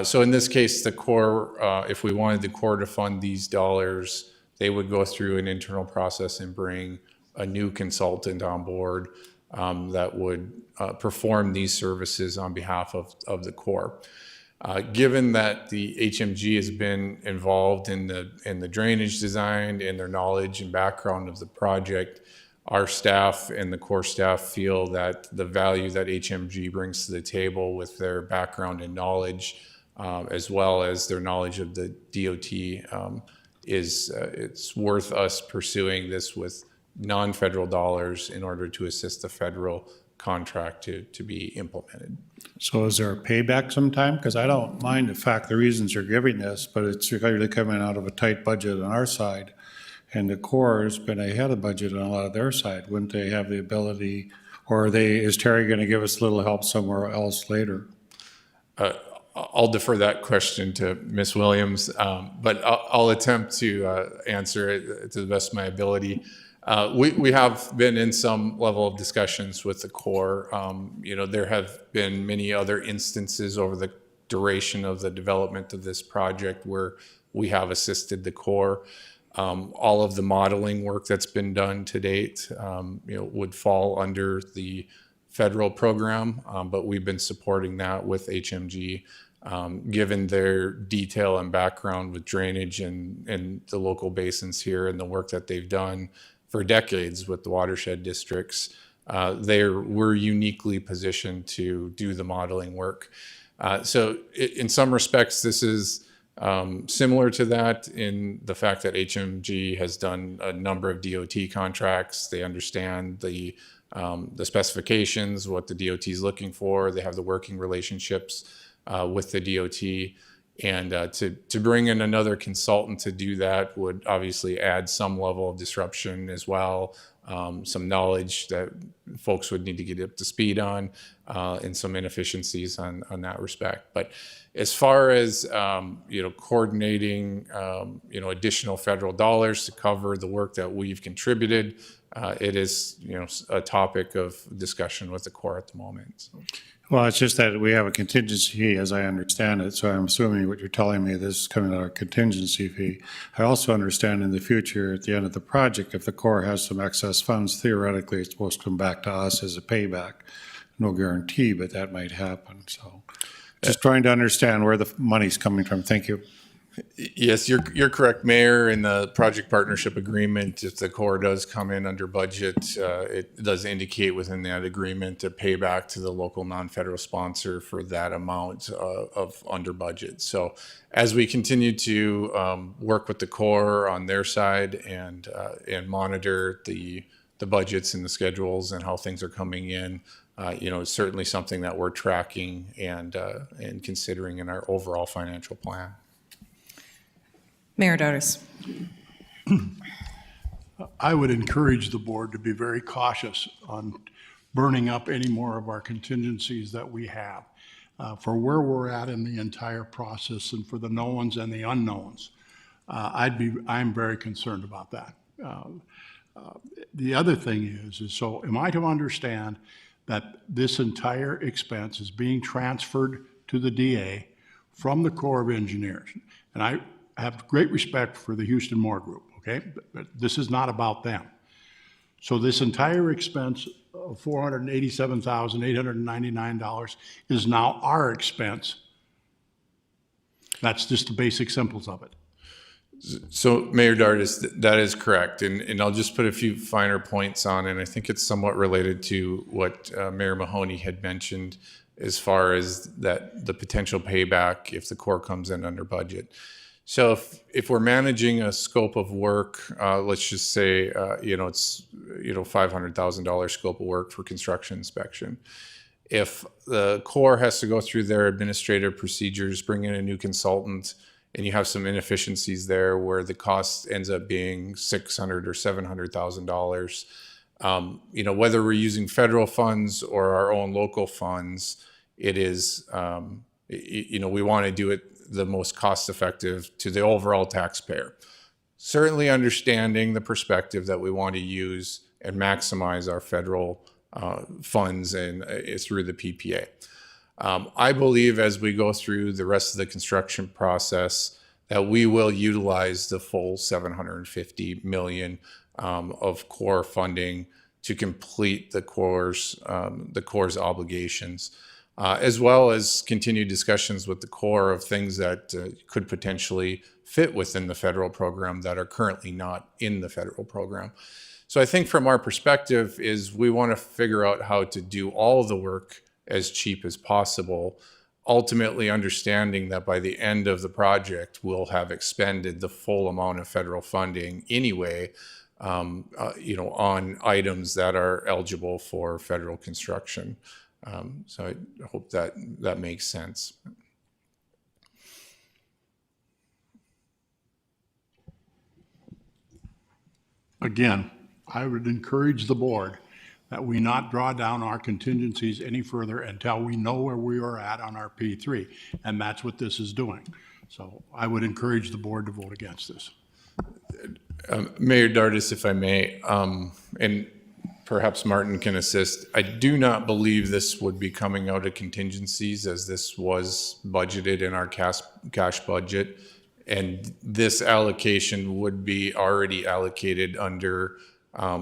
So in this case, the Corps, if we wanted the Corps to fund these dollars, they would go through an internal process and bring a new consultant on board that would perform these services on behalf of the Corps. Given that the HMG has been involved in the drainage design and their knowledge and background of the project, our staff and the Corps staff feel that the value that HMG brings to the table with their background and knowledge, as well as their knowledge of the DOT, it's worth us pursuing this with non-federal dollars in order to assist the federal contract to be implemented. So is there a payback sometime? Because I don't mind the reasons you're giving this, but it's clearly coming out of a tight budget on our side. And the Corps has been ahead of budget on a lot of their side. Wouldn't they have the ability, or is Terry going to give us a little help somewhere else later? I'll defer that question to Ms. Williams, but I'll attempt to answer it to the best of my ability. We have been in some level of discussions with the Corps. There have been many other instances over the duration of the development of this project where we have assisted the Corps. All of the modeling work that's been done to date, would fall under the federal program, but we've been supporting that with HMG, given their detail and background with drainage and the local basins here and the work that they've done for decades with the watershed districts. We're uniquely positioned to do the modeling work. So in some respects, this is similar to that in the fact that HMG has done a number of DOT contracts. They understand the specifications, what the DOT is looking for. They have the working relationships with the DOT. And to bring in another consultant to do that would obviously add some level of disruption as well, some knowledge that folks would need to get up to speed on, and some inefficiencies on that respect. But as far as, coordinating, additional federal dollars to cover the work that we've contributed, it is, a topic of discussion with the Corps at the moment. So. Well, it's just that we have a contingency fee, as I understand it, so I'm assuming what you're telling me, this is coming out of contingency fee. I also understand in the future, at the end of the project, if the Corps has some excess funds, theoretically, it's supposed to come back to us as a payback. No guarantee, but that might happen, so. Just trying to understand where the money's coming from. Thank you. Yes, you're correct, Mayor. In the project partnership agreement, if the Corps does come in under budget, it does indicate within that agreement to pay back to the local non-federal sponsor for that amount of under budget. So as we continue to work with the Corps on their side and monitor the budgets and the schedules and how things are coming in, it's certainly something that we're tracking and considering in our overall financial plan. Mayor Dartis. I would encourage the board to be very cautious on burning up any more of our contingencies that we have. For where we're at in the entire process and for the knowns and the unknowns, I'm very concerned about that. The other thing is so am I to understand that this entire expense is being transferred to the DA from the Corps of Engineers? And I have great respect for the Houston Moore Group, okay? But this is not about them. So this entire expense of $487,899 is now our expense. That's just the basic simples of it. So, Mayor Dartis, that is correct. And I'll just put a few finer points on, and I think it's somewhat related to what Mayor Mahoney had mentioned as far as the potential payback if the Corps comes in under budget. So if we're managing a scope of work, let's just say, it's, $500,000 scope of work for construction inspection. If the Corps has to go through their administrative procedures, bring in a new consultant, and you have some inefficiencies there where the cost ends up being $600,000 or $700,000, whether we're using federal funds or our own local funds, it is, we want to do it the most cost effective to the overall taxpayer. Certainly understanding the perspective that we want to use and maximize our federal funds and through the PPA. I believe as we go through the rest of the construction process that we will utilize the full $750 million of Corps funding to complete the Corps' obligations. As well as continued discussions with the Corps of things that could potentially fit within the federal program that are currently not in the federal program. So I think from our perspective is we want to figure out how to do all the work as cheap as possible, ultimately understanding that by the end of the project, we'll have expended the full amount of federal funding anyway, on items that are eligible for federal construction. So I hope that makes sense. Again, I would encourage the board that we not draw down our contingencies any further until we know where we are at on our P3. And that's what this is doing. So I would encourage the board to vote against this. Mayor Dartis, if I may, and perhaps Martin can assist. I do not believe this would be coming out of contingencies as this was budgeted in our cash budget. And this allocation would be already allocated under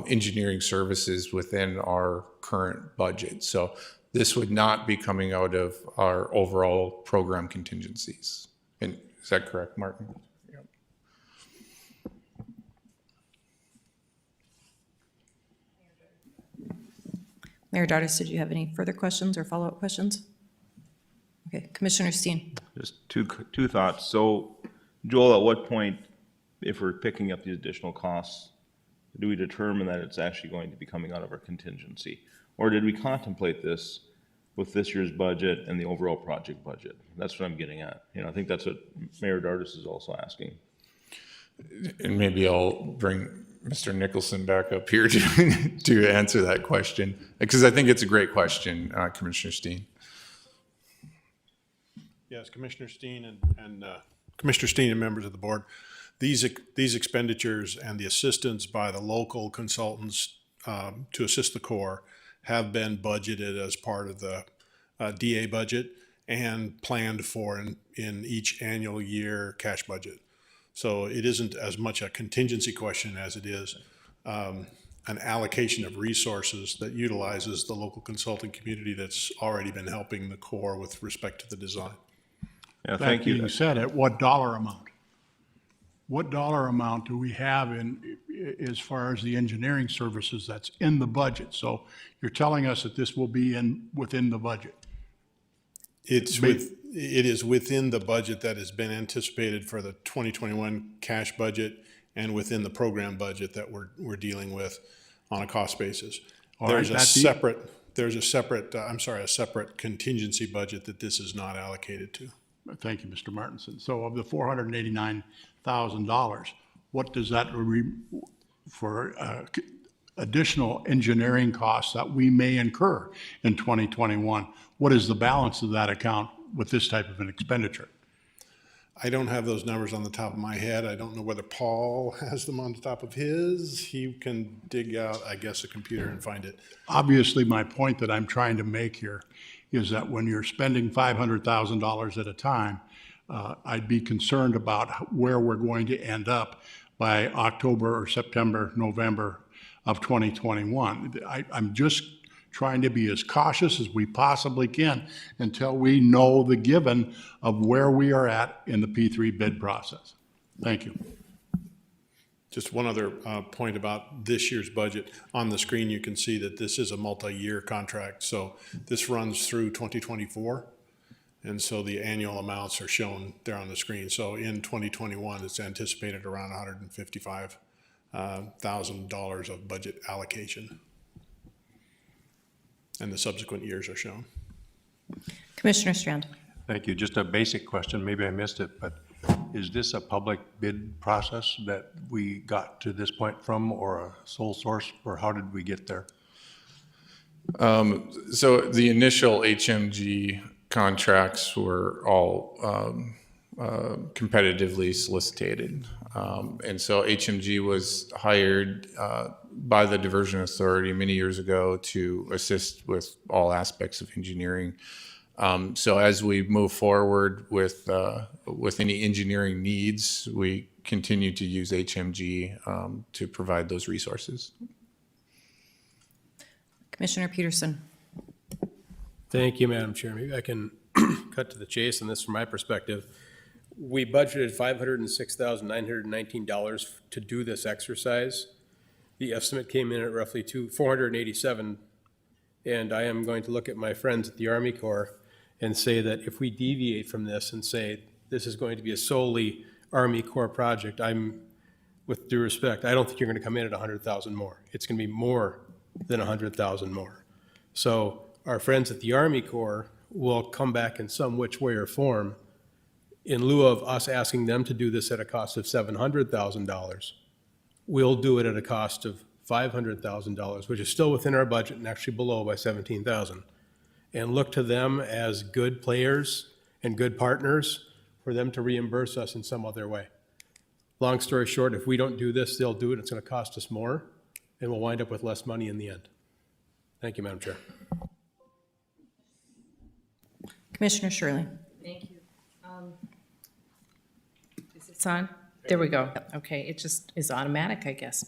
engineering services within our current budget. So this would not be coming out of our overall program contingencies. And is that correct, Martin? Mayor Dartis, did you have any further questions or follow-up questions? Okay, Commissioner Steen. Just two thoughts. So, Joel, at what point, if we're picking up these additional costs, do we determine that it's actually going to be coming out of our contingency? Or did we contemplate this with this year's budget and the overall project budget? That's what I'm getting at. I think that's what Mayor Dartis is also asking. And maybe I'll bring Mr. Nicholson back up here to answer that question, because I think it's a great question, Commissioner Steen. Yes, Commissioner Steen and Commissioner Steen and members of the board, these expenditures and the assistance by the local consultants to assist the Corps have been budgeted as part of the DA budget and planned for in each annual year cash budget. So it isn't as much a contingency question as it is an allocation of resources that utilizes the local consulting community that's already been helping the Corps with respect to the design. Yeah, That thank being you. said, at what dollar amount? What dollar amount do we have as far as the engineering services that's in the budget? So you're telling us that this will be within the budget? It is within the budget that has been anticipated for the 2021 cash budget and within the program budget that we're dealing with on a cost basis. All right, There's a separate contingency budget that this is not allocated to. Thank you, Mr. Martinson. So of the $489,000, what does that for additional engineering costs that we may incur in 2021? What is the balance of that account with this type of an expenditure? I don't have those numbers on the top of my head. I don't know whether Paul has them on the top of his. He can dig out, I guess, a computer and find it. Obviously, my point that I'm trying to make here is that when you're spending $500,000 at a time, I'd be concerned about where we're going to end up by October or September, November of 2021. I'm just trying to be as cautious as we possibly can until we know the given of where we are at in the P3 bid process. Thank you. Just one other point about this year's budget. On the screen, you can see that this is a multi-year contract. So this runs through 2024. And so the annual amounts are shown there on the screen. So in 2021, it's anticipated around $155,000 of budget allocation. And the subsequent years are shown. Commissioner Strand. Thank you. Just a basic question, maybe I missed it, but is this a public bid process that we got to this point from, or a sole source, or how did we get there? So the initial HMG contracts were all competitively solicited. And so HMG was hired by the Diversion Authority many years ago to assist with all aspects of engineering. So as we move forward with any engineering needs, we continue to use HMG to provide those resources. Commissioner Peterson. Thank you, Madam Chair. Maybe I can cut to the chase on this from my perspective. We budgeted $506,919 to do this exercise. The estimate came in at roughly $487,000, and I am going to look at my friends at the Army Corps and say that if we deviate from this and say this is going to be a solely Army Corps project, with due respect, I don't think you're going to come in at 100,000 more. It's going to be more than 100,000 more. So our friends at the Army Corps will come back in some which way or form in lieu of us asking them to do this at a cost of $700,000. We'll do it at a cost of $500,000, which is still within our budget and actually below by $17,000. And look to them as good players and good partners for them to reimburse us in some other way. Long story short, if we don't do this, they'll do it. It's going to cost us more, and we'll wind up with less money in the end. Thank you, Madam Chair. Commissioner Shirley. Thank you. Is it on? There we go. Okay, it just is automatic, I guess.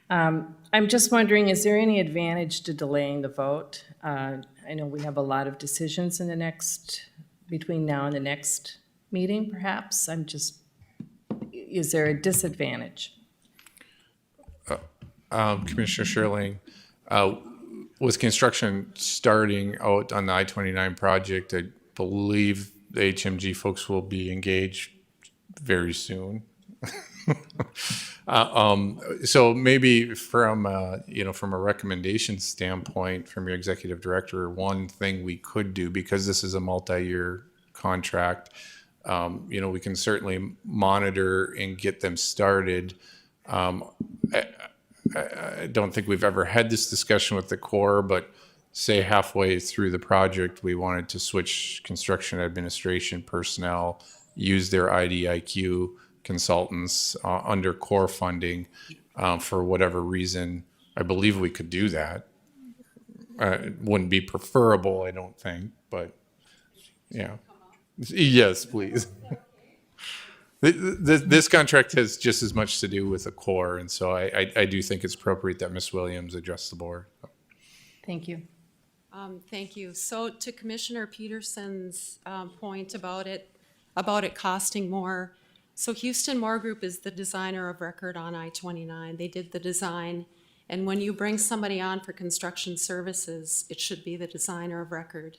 I'm just wondering, is there any advantage to delaying the vote? I know we have a lot of decisions in between now and the next meeting, perhaps. Is there a disadvantage? Commissioner Sherling, with construction starting out on the I-29 project, I believe the HMG folks will be engaged very soon. So maybe from a recommendation standpoint from your executive director, one thing we could do, because this is a multi-year contract, we can certainly monitor and get them started I don't think we've ever had this discussion with the Corps, but say halfway through the project, we wanted to switch construction administration personnel, use their IDIQ consultants under Corps funding for whatever reason. I believe we could do that. It wouldn't be preferable, I don't think, but yeah. Yes, please. This contract has just as much to do with the Corps, and so I do think it's appropriate that Ms. Williams address the board. Thank you. Thank you. So to Commissioner Peterson's point about it costing more, so Houston Moore Group is the designer of record on I-29. They did the design, and when you bring somebody on for construction services, it should be the designer of record.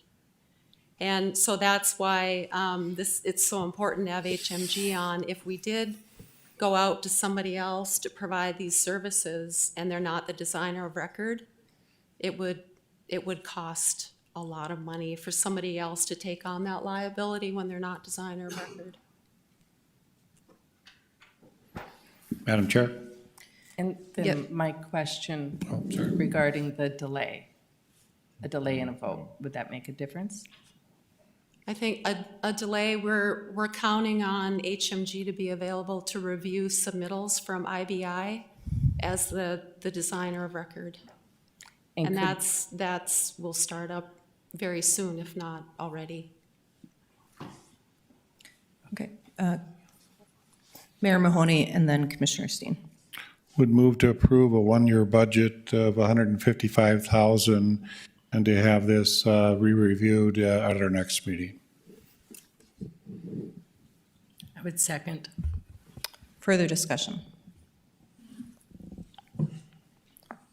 And so that's why it's so important to have HMG on. If we did go out to somebody else to provide these services and they're not the designer of record, it would cost a lot of money for somebody else to take on that liability when they're not designer of record. Madam Chair? And then my question regarding the delay, a delay in a vote, would that make a difference? I think a delay, we're counting on HMG to be available to review submittals from IBI as the designer of record. And that's will start up very soon, if not already. Okay. Mayor Mahoney and then Commissioner Steen. Would move to approve a one-year budget of $155,000 and to have this re-reviewed at our next meeting. I would second. Further discussion?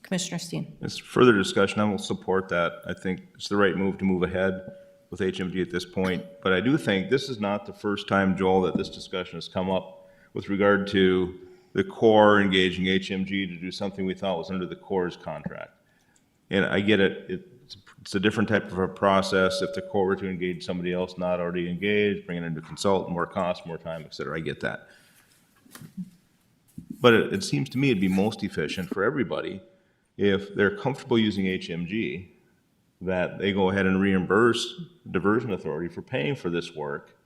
Commissioner Steen. As further discussion, I will support that. I think it's the right move to move ahead with HMG at this point. But I do think this is not the first time, Joel, that this discussion has come up with regard to the Corps engaging HMG to do something we thought was under the Corps' contract. And I get it. It's a different type of a process. If the Corps were to engage somebody else not already engaged, bring it in to consult, more cost, more time, et cetera. I get that. But it seems to me it'd be most efficient for everybody if they're comfortable using HMG, that they go ahead and reimburse Diversion Authority for paying for this work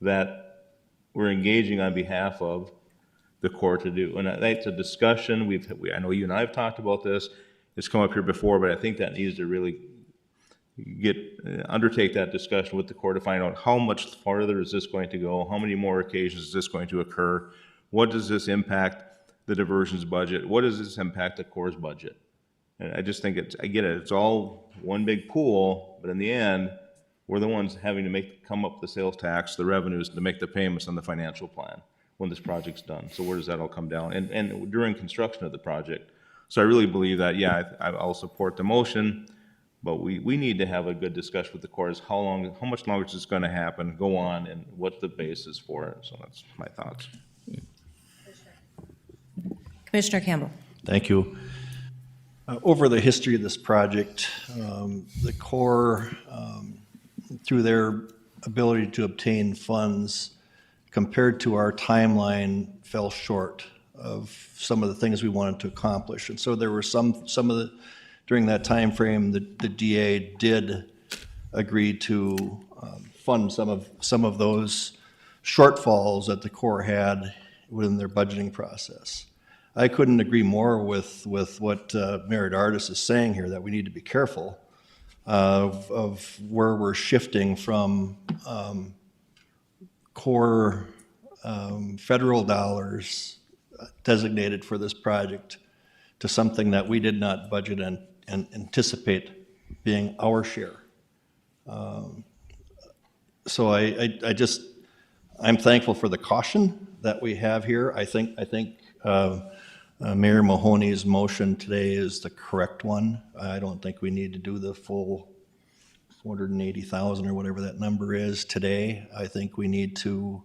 that we're engaging on behalf of the Corps to do. And that's a discussion. I know you and I have talked about this. It's come up here before, but I think that needs to really undertake that discussion with the Corps to find out how much farther is this going to go, how many more occasions is this going to occur, what does this impact the diversions budget, what does this impact the Corps' budget. And I just think I get it, it's all one big pool, but in the end, we're the ones having to come up with the sales tax, the revenues to make the payments on the financial plan when this project's done. So where does that all come down? And during construction of the project. So I really believe that, yeah, I'll support the motion, but we need to have a good discussion with the Corps. How much longer is this going to happen, go on, and what's the basis for it? So that's my thoughts. Commissioner Campbell. Thank you. Over the history of this project, the Corps, through their ability to obtain funds, compared to our timeline, fell short of some of the things we wanted to accomplish. And so there were some of the, during that time frame, the DA did agree to fund some of those shortfalls that the Corps had within their budgeting process. I couldn't agree more with what Merit Artis is saying here, that we need to be careful of where we're shifting from Corps federal dollars designated for this project to something that we did not budget and anticipate being our share. So I'm thankful for the caution that we have here. I think Mayor Mahoney's motion today is the correct one. I don't think we need to do the full 480,000 or whatever that number is today. I think we need to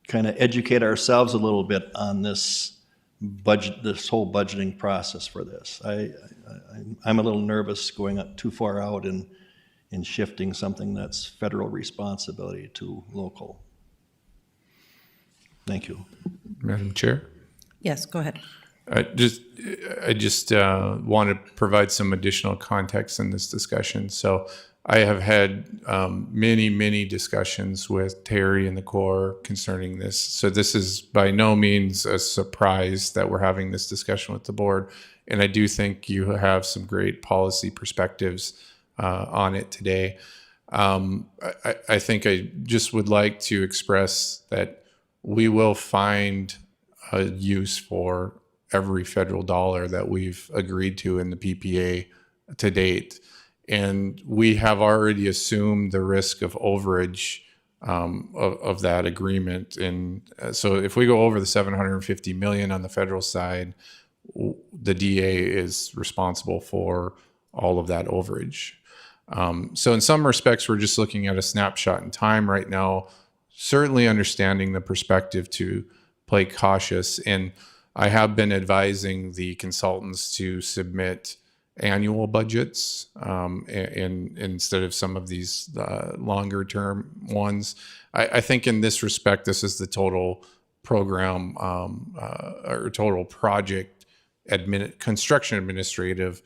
kind of educate ourselves a little bit on this budget, this whole budgeting process for this. I'm a little nervous going up too far out and shifting something that's federal responsibility to local. Thank you. Madam Chair? Yes, go ahead. I just want to provide some additional context in this discussion. So I have had many discussions with Terry and the Corps concerning this. So this is by no means a surprise that we're having this discussion with the board. And I do think you have some great policy perspectives on it today. I think I just would like to express that we will find a use for every federal dollar that we've agreed to in the PPA to date. And we have already assumed the risk of overage of that agreement. And so if we go over the 750 million on the federal side, the DA is responsible for all of that overage. So in some respects, we're just looking at a snapshot in time right now, certainly understanding the perspective to play cautious. And I have been advising the consultants to submit annual budgets instead of some of these longer term ones. I think in this respect, this is the total program or total project construction administrative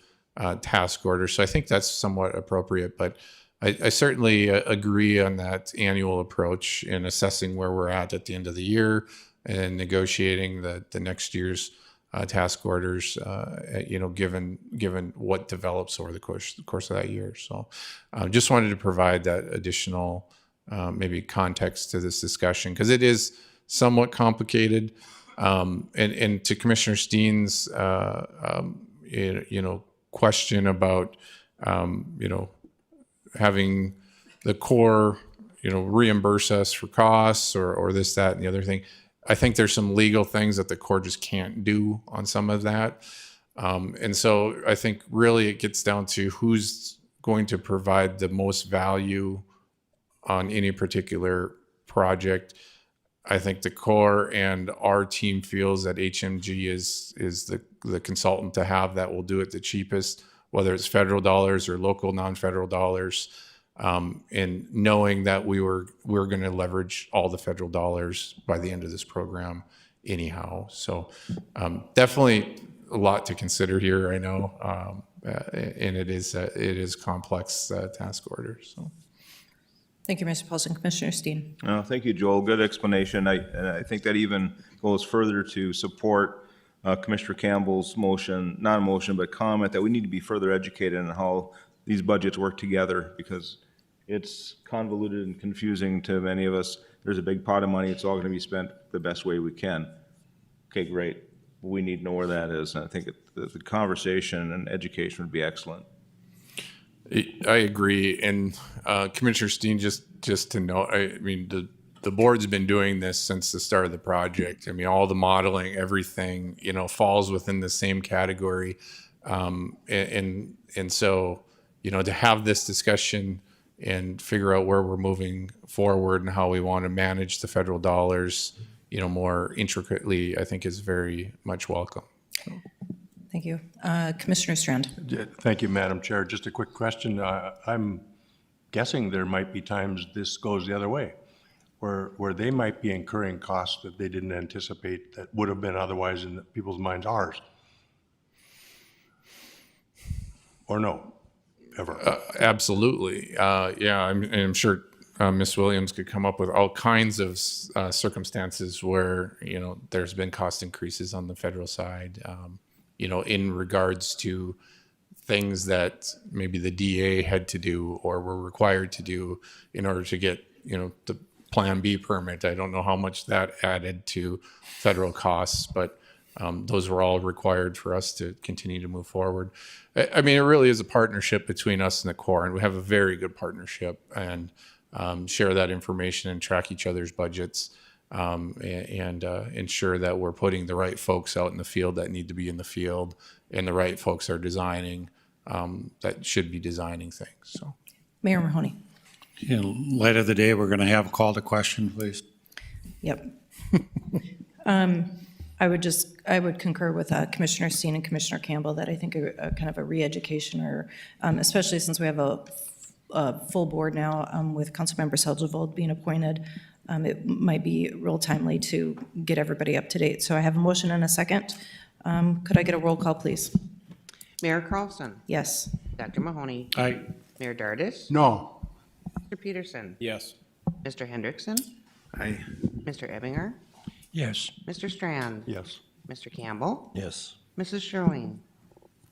task order. So I think that's somewhat appropriate, but I certainly agree on that annual approach in assessing where we're at the end of the year and negotiating the next year's task orders, given what develops over the course of that year. So just wanted to provide that additional maybe context to this discussion, because it is somewhat complicated. And to Commissioner Steen's, question about, having the Corps, reimburse us for costs or this, that, and the other thing. I think there's some legal things that the Corps just can't do on some of that. And so I think really it gets down to who's going to provide the most value on any particular project. I think the Corps and our team feels that HMG is the consultant to have that will do it the cheapest, whether it's federal dollars or local non-federal dollars. And knowing that we're going to leverage all the federal dollars by the end of this program anyhow. So definitely a lot to consider here, I know, and it is complex task order. So. Thank you, Mr. Paulson. Commissioner Steen. Thank you, Joel. Good explanation. I think that even goes further to support Commissioner Campbell's motion, not a motion, but comment that we need to be further educated on how these budgets work together, because it's convoluted and confusing to many of us. There's a big pot of money. It's all going to be spent the best way we can. Okay, great. We need to know where that is. And I think the conversation and education would be excellent. I agree. And Commissioner Steen, just to know, I mean, the board's been doing this since the start of the project. I mean, all the modeling, everything, falls within the same category. And so, to have this discussion and figure out where we're moving forward and how we want to manage the federal dollars, more intricately, I think is very much welcome. So. Thank you. Commissioner Strand. Thank you, Madam Chair. Just a quick question. I'm guessing there might be times this goes the other way, where they might be incurring costs that they didn't anticipate that would have been otherwise in people's minds ours. Or no, ever? Absolutely. Yeah, I'm sure Ms. Williams could come up with all kinds of circumstances where, there's been cost increases on the federal side, in regards to things that maybe the DA had to do or were required to do in order to get, the Plan B permit. I don't know how much that added to federal costs, but those were all required for us to continue to move forward. I mean, it really is a partnership between us and the Corps, and we have a very good partnership and share that information and track each other's budgets and ensure that we're putting the right folks out in the field that need to be in the field and the right folks are designing that should be designing things. So, Mayor Mahoney. In light of the day, we're going to have a call to question, please. Yep. I would concur with Commissioner Steen and Commissioner Campbell that I think a kind of a re-education, or especially since we have a full board now with Councilmember Seljevold being appointed, it might be real timely to get everybody up to date. So I have a motion and a second. Could I get a roll call, please? Mayor Carlson, Yes. Dr. Mahoney, Aye. Mayor Dardis, No. Mr. Peterson, Yes. Mr. Hendrickson, Aye. Mr. Ebinger, Yes. Mr. Strand, Yes. Mr. Campbell, Yes. Mrs. Sherwing.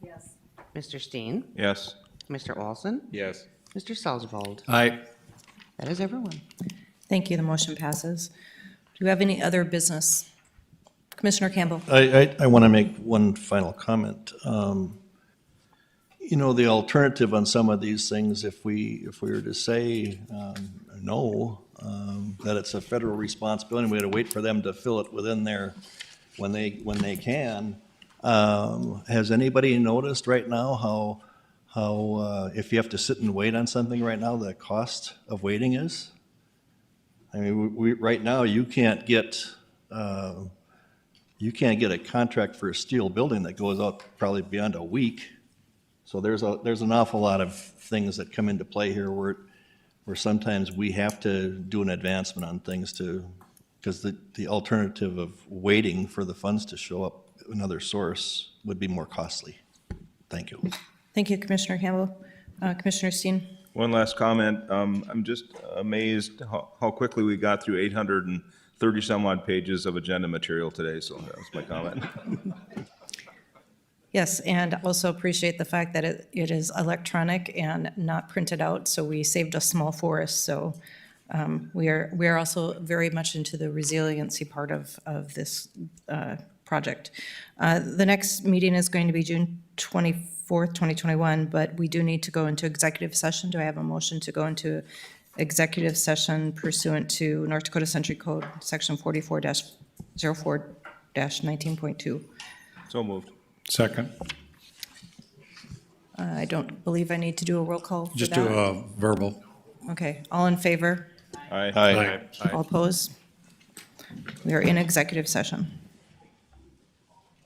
Yes. Mr. Steen, Yes. Mr. Olson, Yes. Mr. Selzvold. Aye. That is everyone. Thank you. The motion passes. Do you have any other business? Commissioner Campbell? I want to make one final comment. You know, the alternative on some of these things, if we were to say no, that it's a federal responsibility, and we had to wait for them to fill it within their, when they can. Has anybody noticed right now how if you have to sit and wait on something right now, the cost of waiting is? I mean, right now, you can't get a contract for a steel building that goes out probably beyond a week. So there's an awful lot of things that come into play here where sometimes we have to do an advancement on things because the alternative of waiting for the funds to show up another source would be more costly. Thank you. Thank you, Commissioner Campbell. Commissioner Steen? One last comment. I'm just amazed how quickly we got through 830 some odd pages of agenda material today, so that's my comment. Yes, and also appreciate the fact that it is electronic and not printed out, so we saved a small forest. So we are also very much into the resiliency part of this project. The next meeting is going to be June 24th, 2021, but we do need to go into executive session. Do I have a motion to go into executive session pursuant to North Dakota Century Code, Section 44-04-19.2? So moved. Second. I don't believe I need to do a roll call for Just do that. a verbal. Okay, all in favor? Aye. Aye. All opposed? We are in executive session.